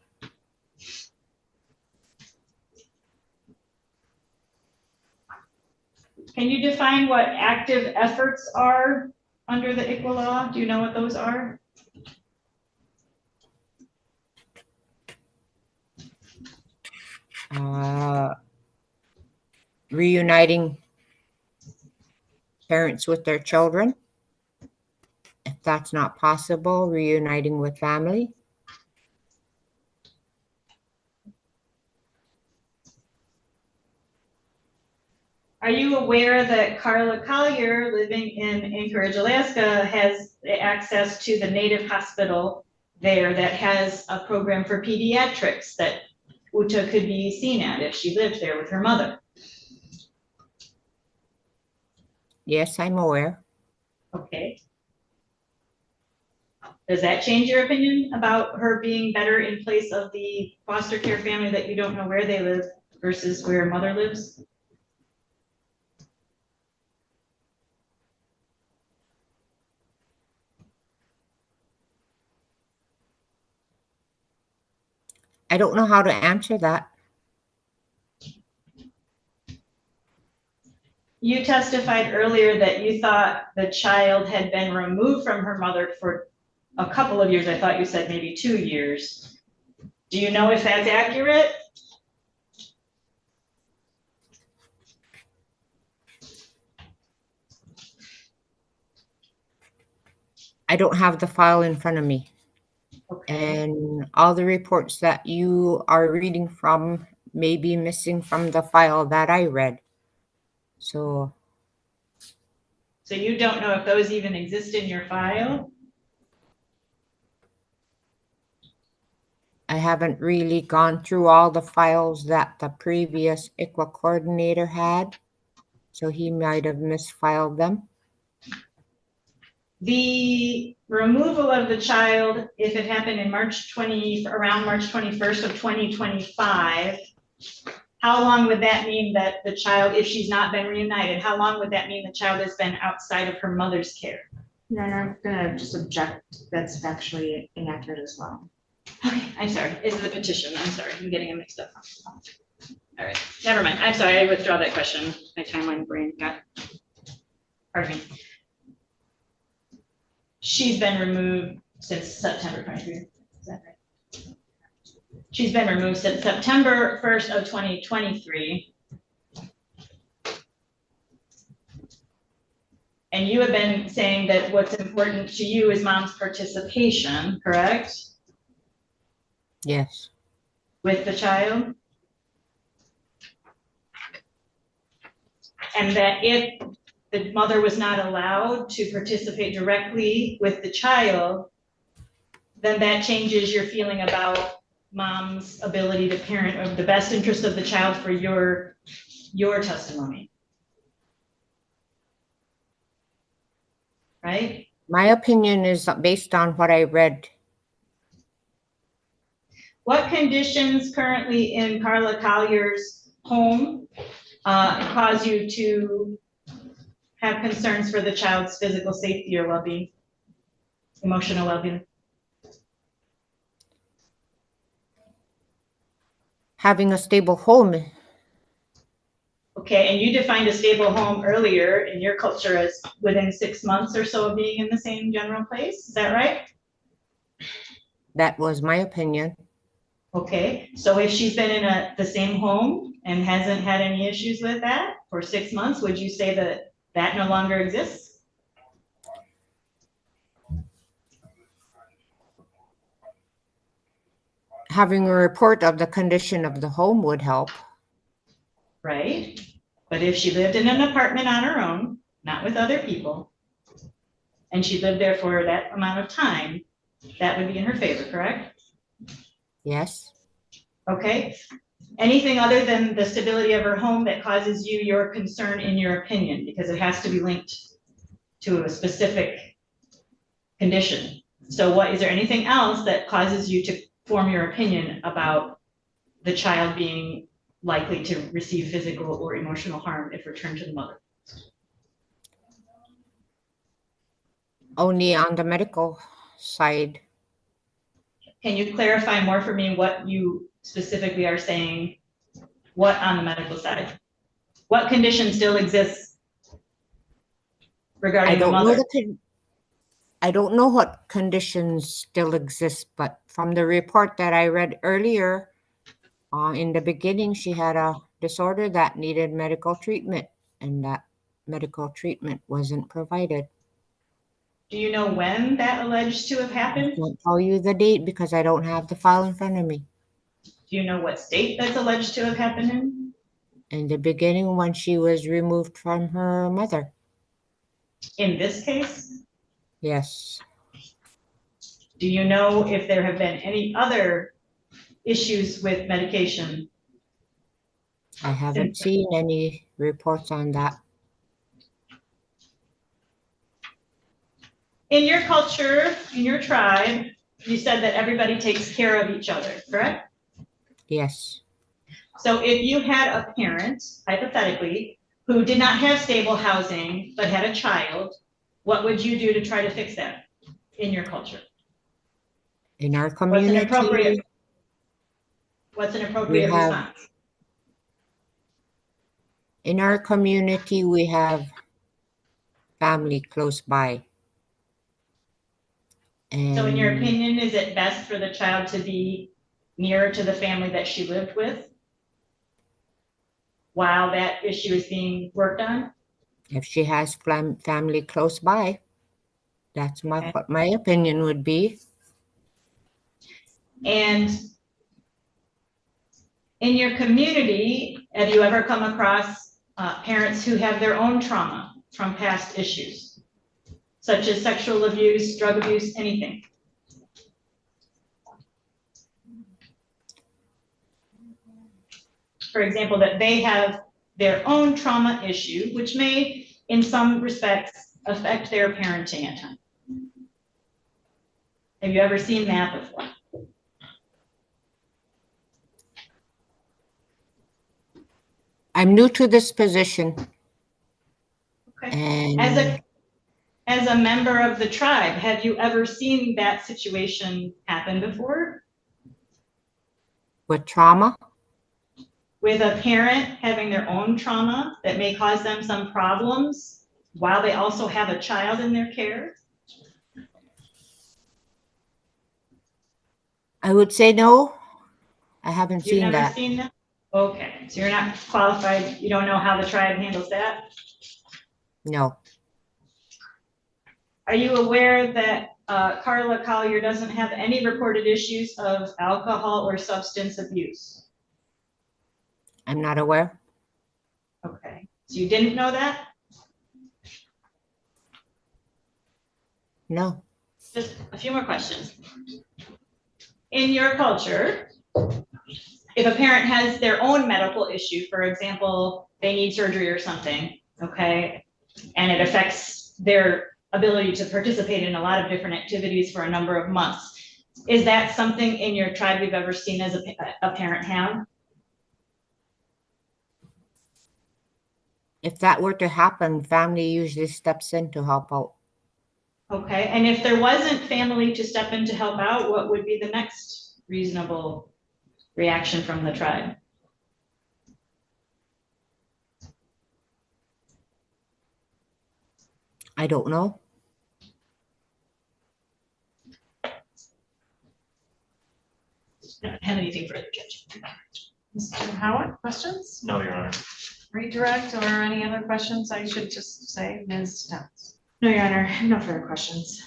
[SPEAKER 7] Can you define what active efforts are under the ICWA law? Do you know what those are?
[SPEAKER 2] Reuniting parents with their children. If that's not possible, reuniting with family.
[SPEAKER 7] Are you aware that Carla Collier, living in Anchorage, Alaska, has access to the Native Hospital there that has a program for pediatrics that Uta could be seen at if she lived there with her mother?
[SPEAKER 2] Yes, I'm aware.
[SPEAKER 7] Okay. Does that change your opinion about her being better in place of the foster care family that you don't know where they live versus where mother lives?
[SPEAKER 2] I don't know how to answer that.
[SPEAKER 7] You testified earlier that you thought the child had been removed from her mother for a couple of years. I thought you said maybe 2 years. Do you know if that's accurate?
[SPEAKER 2] I don't have the file in front of me.
[SPEAKER 7] Okay.
[SPEAKER 2] And all the reports that you are reading from may be missing from the file that I read. So
[SPEAKER 7] So you don't know if those even exist in your file?
[SPEAKER 2] I haven't really gone through all the files that the previous ICWA coordinator had. So he might have misfiled them.
[SPEAKER 7] The removal of the child, if it happened in around March 21st of 2025, how long would that mean that the child, if she's not been reunited, how long would that mean the child has been outside of her mother's care?
[SPEAKER 4] No, I'm gonna just object, that's factually inaccurate as well.
[SPEAKER 7] Okay, I'm sorry, it's the petition, I'm sorry, I'm getting it mixed up. All right, never mind, I'm sorry, I withdraw that question, my timeline brain got, pardon me. She's been removed since September 23, is that right? She's been removed since September 1st of 2023. And you have been saying that what's important to you is mom's participation, correct?
[SPEAKER 2] Yes.
[SPEAKER 7] With the child? And that if the mother was not allowed to participate directly with the child, then that changes your feeling about mom's ability to parent of the best interest of the child for your testimony. Right?
[SPEAKER 2] My opinion is based on what I read.
[SPEAKER 7] What conditions currently in Carla Collier's home cause you to have concerns for the child's physical safety or well-being, emotional well-being?
[SPEAKER 2] Having a stable home.
[SPEAKER 7] Okay, and you defined a stable home earlier in your culture as within 6 months or so of being in the same general place, is that right?
[SPEAKER 2] That was my opinion.
[SPEAKER 7] Okay, so if she's been in the same home and hasn't had any issues with that for 6 months, would you say that that no longer exists?
[SPEAKER 2] Having a report of the condition of the home would help.
[SPEAKER 7] Right? But if she lived in an apartment on her own, not with other people, and she lived there for that amount of time, that would be in her favor, correct?
[SPEAKER 2] Yes.
[SPEAKER 7] Okay. Anything other than the stability of her home that causes you your concern in your opinion, because it has to be linked to a specific condition. So is there anything else that causes you to form your opinion about the child being likely to receive physical or emotional harm if returned to the mother?
[SPEAKER 2] Only on the medical side.
[SPEAKER 7] Can you clarify more for me what you specifically are saying? What on the medical side? What condition still exists regarding the mother?
[SPEAKER 2] I don't know what conditions still exist, but from the report that I read earlier, in the beginning, she had a disorder that needed medical treatment, and that medical treatment wasn't provided.
[SPEAKER 7] Do you know when that alleged to have
[SPEAKER 2] I
[SPEAKER 7] happened?
[SPEAKER 2] can't tell you the date because I don't have the file in front of me.
[SPEAKER 7] Do you know what state that's alleged to have happened in?
[SPEAKER 2] In the beginning, when she was removed from her mother.
[SPEAKER 7] In this case?
[SPEAKER 2] Yes.
[SPEAKER 7] Do you know if there have been any other issues with medication?
[SPEAKER 2] I haven't seen any reports on that.
[SPEAKER 7] In your culture, in your tribe, you said that everybody takes care of each other, correct?
[SPEAKER 2] Yes.
[SPEAKER 7] So if you had a parent, hypothetically, who did not have stable housing but had a child, what would you do to try to fix that in your culture?
[SPEAKER 2] In our
[SPEAKER 7] What's an
[SPEAKER 2] community,
[SPEAKER 7] appropriate
[SPEAKER 2] we have,
[SPEAKER 7] response?
[SPEAKER 2] in our community, we have family close by.
[SPEAKER 7] So in your
[SPEAKER 2] And
[SPEAKER 7] opinion, is it best for the child to be nearer to the family that she lived with while that issue is being worked on?
[SPEAKER 2] if she has family close by, that's
[SPEAKER 7] Okay.
[SPEAKER 2] what my opinion would be.
[SPEAKER 7] And in your community, have you ever come across parents who have their own trauma from past issues, such as sexual abuse, drug abuse, anything? For example, that they have their own trauma issue, which may, in some respects, affect their parenting at times. Have you ever seen that before?
[SPEAKER 2] I'm new to this position.
[SPEAKER 7] Okay.
[SPEAKER 2] And
[SPEAKER 7] As a member of the tribe, have you ever seen that situation happen before?
[SPEAKER 2] with trauma,
[SPEAKER 7] With a parent having their own trauma that may cause them some problems while they also have a child in their care?
[SPEAKER 2] I would say no. I haven't
[SPEAKER 7] You've
[SPEAKER 2] seen
[SPEAKER 7] never
[SPEAKER 2] that.
[SPEAKER 7] seen that? Okay, so you're not qualified, you don't know how the tribe handles that?
[SPEAKER 2] No.
[SPEAKER 7] Are you aware that Carla Collier doesn't have any reported issues of alcohol or substance abuse?
[SPEAKER 2] I'm not aware.
[SPEAKER 7] Okay, so you didn't know that?
[SPEAKER 2] No.
[SPEAKER 7] Just a few more questions. In your culture, if a parent has their own medical issue, for example, they need surgery or something, okay, and it affects their ability to participate in a lot of different activities for a number of months, is that something in your tribe you've ever seen as a parent have?
[SPEAKER 2] If that were to happen, family usually steps in to help out.
[SPEAKER 7] Okay, and if there wasn't family to step in to help out, what would be the next reasonable reaction from the tribe?
[SPEAKER 2] I don't know.
[SPEAKER 5] I don't have anything further, Judge.
[SPEAKER 1] Mr. Howard, questions?
[SPEAKER 3] No, Your Honor.
[SPEAKER 1] Redirect or any other questions? I should just say, Ms. Downs.
[SPEAKER 4] No, Your Honor, no further questions.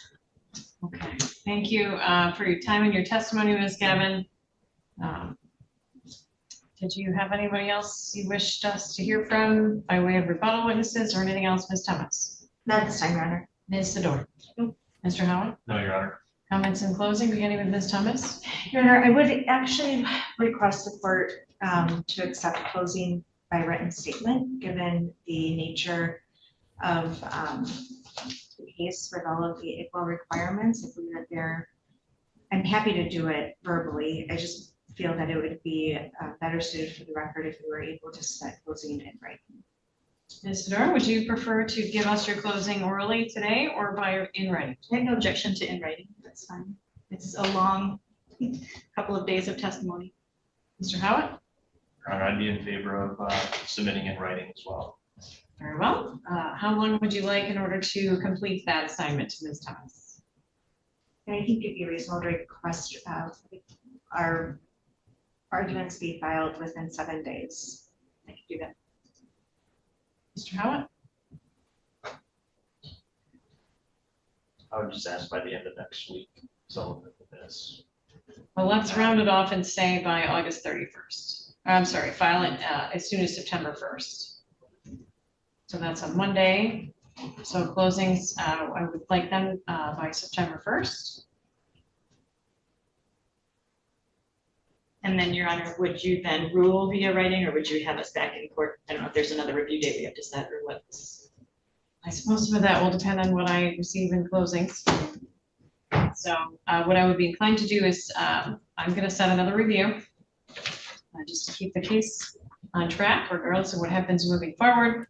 [SPEAKER 1] Okay, thank you for your time and your testimony, Ms. Gavin. Did you have anybody else you wished us to hear from by way of rebuttal witnesses or anything else, Ms. Thomas?
[SPEAKER 4] Not this time, Your Honor.
[SPEAKER 1] Ms. Sudoor? Mr. Howard?
[SPEAKER 3] No, Your Honor.
[SPEAKER 1] Comments in closing, beginning with Ms. Thomas?
[SPEAKER 4] Your Honor, I would actually request the court to accept closing by written statement, given the nature of the case with all of the ICWA requirements. If we were there, I'm happy to do it verbally. I just feel that it would be better suited for the record if we were able to set closing in writing.
[SPEAKER 1] Ms. Sudoor, would you prefer to give us your closing orally today or by in writing?
[SPEAKER 5] I have no objection to in writing, that's fine. It's a long couple of days of testimony.
[SPEAKER 1] Mr. Howard?
[SPEAKER 3] Your Honor, I'd be in favor of submitting in writing as well.
[SPEAKER 1] Very well. How long would you like in order to complete that assignment to Ms. Thomas?
[SPEAKER 4] And I think it'd be reasonable to request our arguments be filed within 7 days. I could do that.
[SPEAKER 1] Mr. Howard?
[SPEAKER 3] I would just ask by the end of next week, so this.
[SPEAKER 1] Well, let's round it off and say by August 31st. I'm sorry, file it as soon as September 1st. So that's a Monday. So closings, I would like them by September 1st.
[SPEAKER 5] And then, Your Honor, would you then rule via writing, or would you have us back in court? I don't know if there's another review date we have to set or what.
[SPEAKER 1] I suppose some of that will depend on what I receive in closings. So what I would be inclined to do is I'm going to set another review just to keep the case on track regardless of what happens moving forward.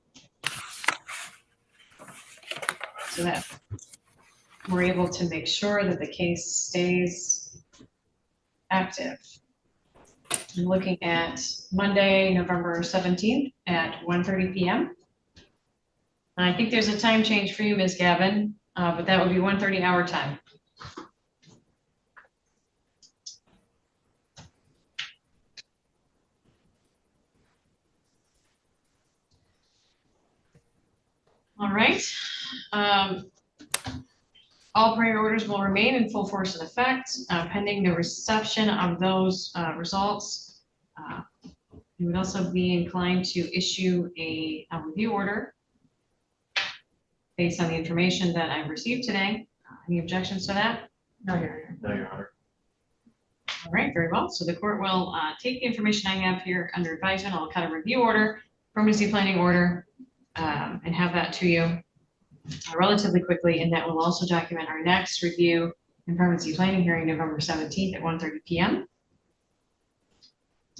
[SPEAKER 1] So that we're able to make sure that the case stays active. I'm looking at Monday, November 17th at 1:30 p.m. And I think there's a time change for you, Ms. Gavin, but that would be 1:30 our time. All right. All prior orders will remain in full force and effect pending the reception of those results. You would also be inclined to issue a review order based on the information that I've received today. Any objections to that?
[SPEAKER 3] No, Your Honor.
[SPEAKER 1] All right, very well. So the court will take the information I have here under advisement. I'll cut a review order, permanency planning order, and have that to you relatively quickly. And that will also document our next review and permanency planning hearing November 17th at 1:30 p.m.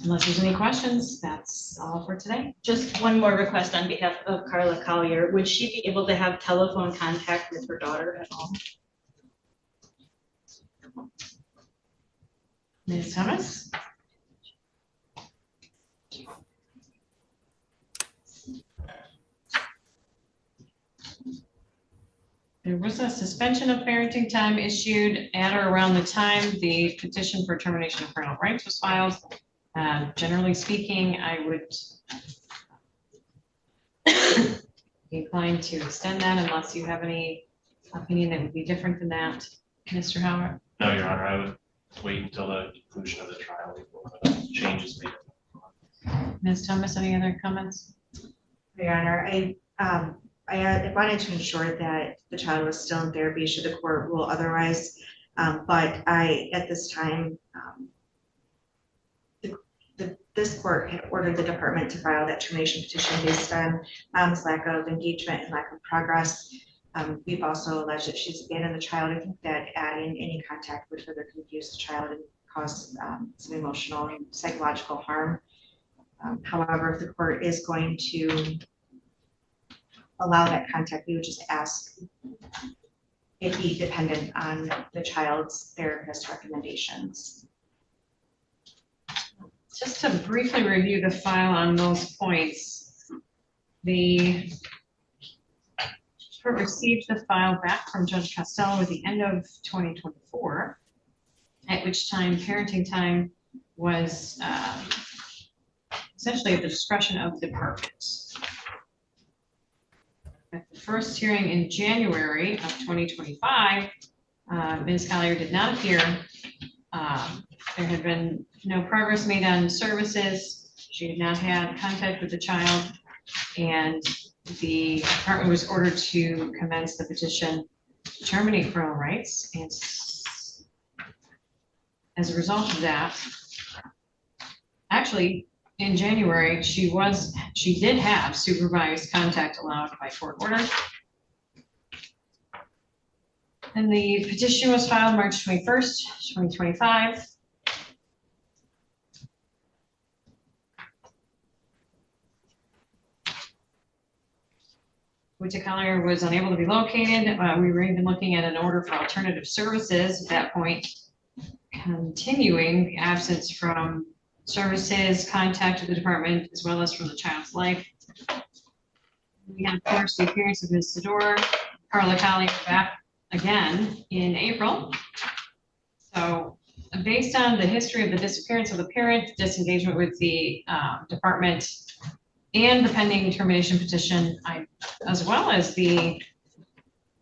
[SPEAKER 1] Unless there's any questions, that's all for today.
[SPEAKER 7] Just one more request on behalf of Carla Collier. Would she be able to have telephone contact with her daughter at all?
[SPEAKER 1] Ms. Thomas? There was a suspension of parenting time issued at or around the time the petition for termination of parental rights was filed. Generally speaking, I would be inclined to extend that unless you have any opinion that would be different than that. Mr. Howard?
[SPEAKER 3] No, Your Honor, I would wait until the conclusion of the trial before the changes made.
[SPEAKER 1] Ms. Thomas, any other comments?
[SPEAKER 4] Your Honor, I wanted to ensure that the child was still in therapy should the court rule otherwise. But at this time, this court had ordered the department to file that termination petition based on mom's lack of engagement and lack of progress. We've also alleged that she's abandoned the child. I think that adding any contact would further confuse the child and cause some emotional and psychological harm. However, if the court is going to allow that contact, we would just ask it be dependent on the child's therapist recommendations.
[SPEAKER 1] Just to briefly review the file on those points, the court received the file back from Judge Costello at the end of 2024, at which time parenting time was essentially at the discretion of the department. At the first hearing in January of 2025, Ms. Collier did not appear. There had been no progress made on services. She had not had contact with the child, and the department was ordered to commence the petition to terminate parental rights. And as a result of that, actually, in January, she did have supervised contact allowed by court order. And the petition was filed March 21st, 2025. Collier was unable to be located. We were even looking at an order for alternative services at that point, continuing the absence from services, contact with the department, as well as from the child's life. We had, of course, the appearance of Ms. Sudoor, Carla Collier back again in April. So based on the history of the disappearance of the parent, disengagement with the department, and the pending termination petition, as well as the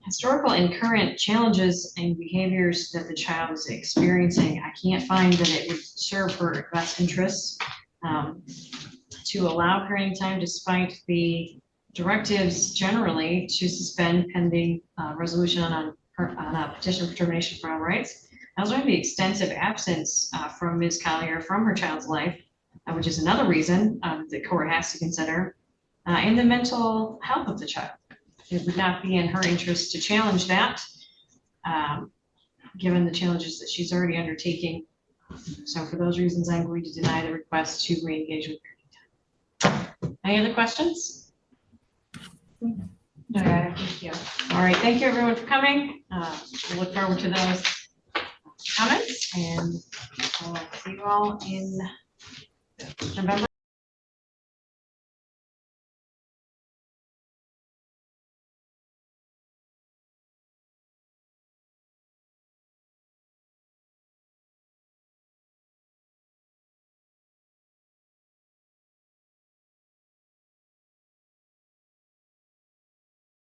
[SPEAKER 1] historical and current challenges and behaviors that the child is experiencing, I can't find that it would serve her best interests to allow parenting time despite the directives generally to suspend pending resolution on a petition for termination of parental rights. Also, the extensive absence from Ms. Collier from her child's life, which is another reason the court has to consider, and the mental health of the child. it would not be in her interest to challenge that, given the challenges that she's already undertaking. So for those reasons, I'm going to deny the request to re-engage with parenting time. Any other questions?
[SPEAKER 7] No, thank you.
[SPEAKER 1] All right, thank you everyone for coming. We'll look forward to those comments, and I'll see you all in November.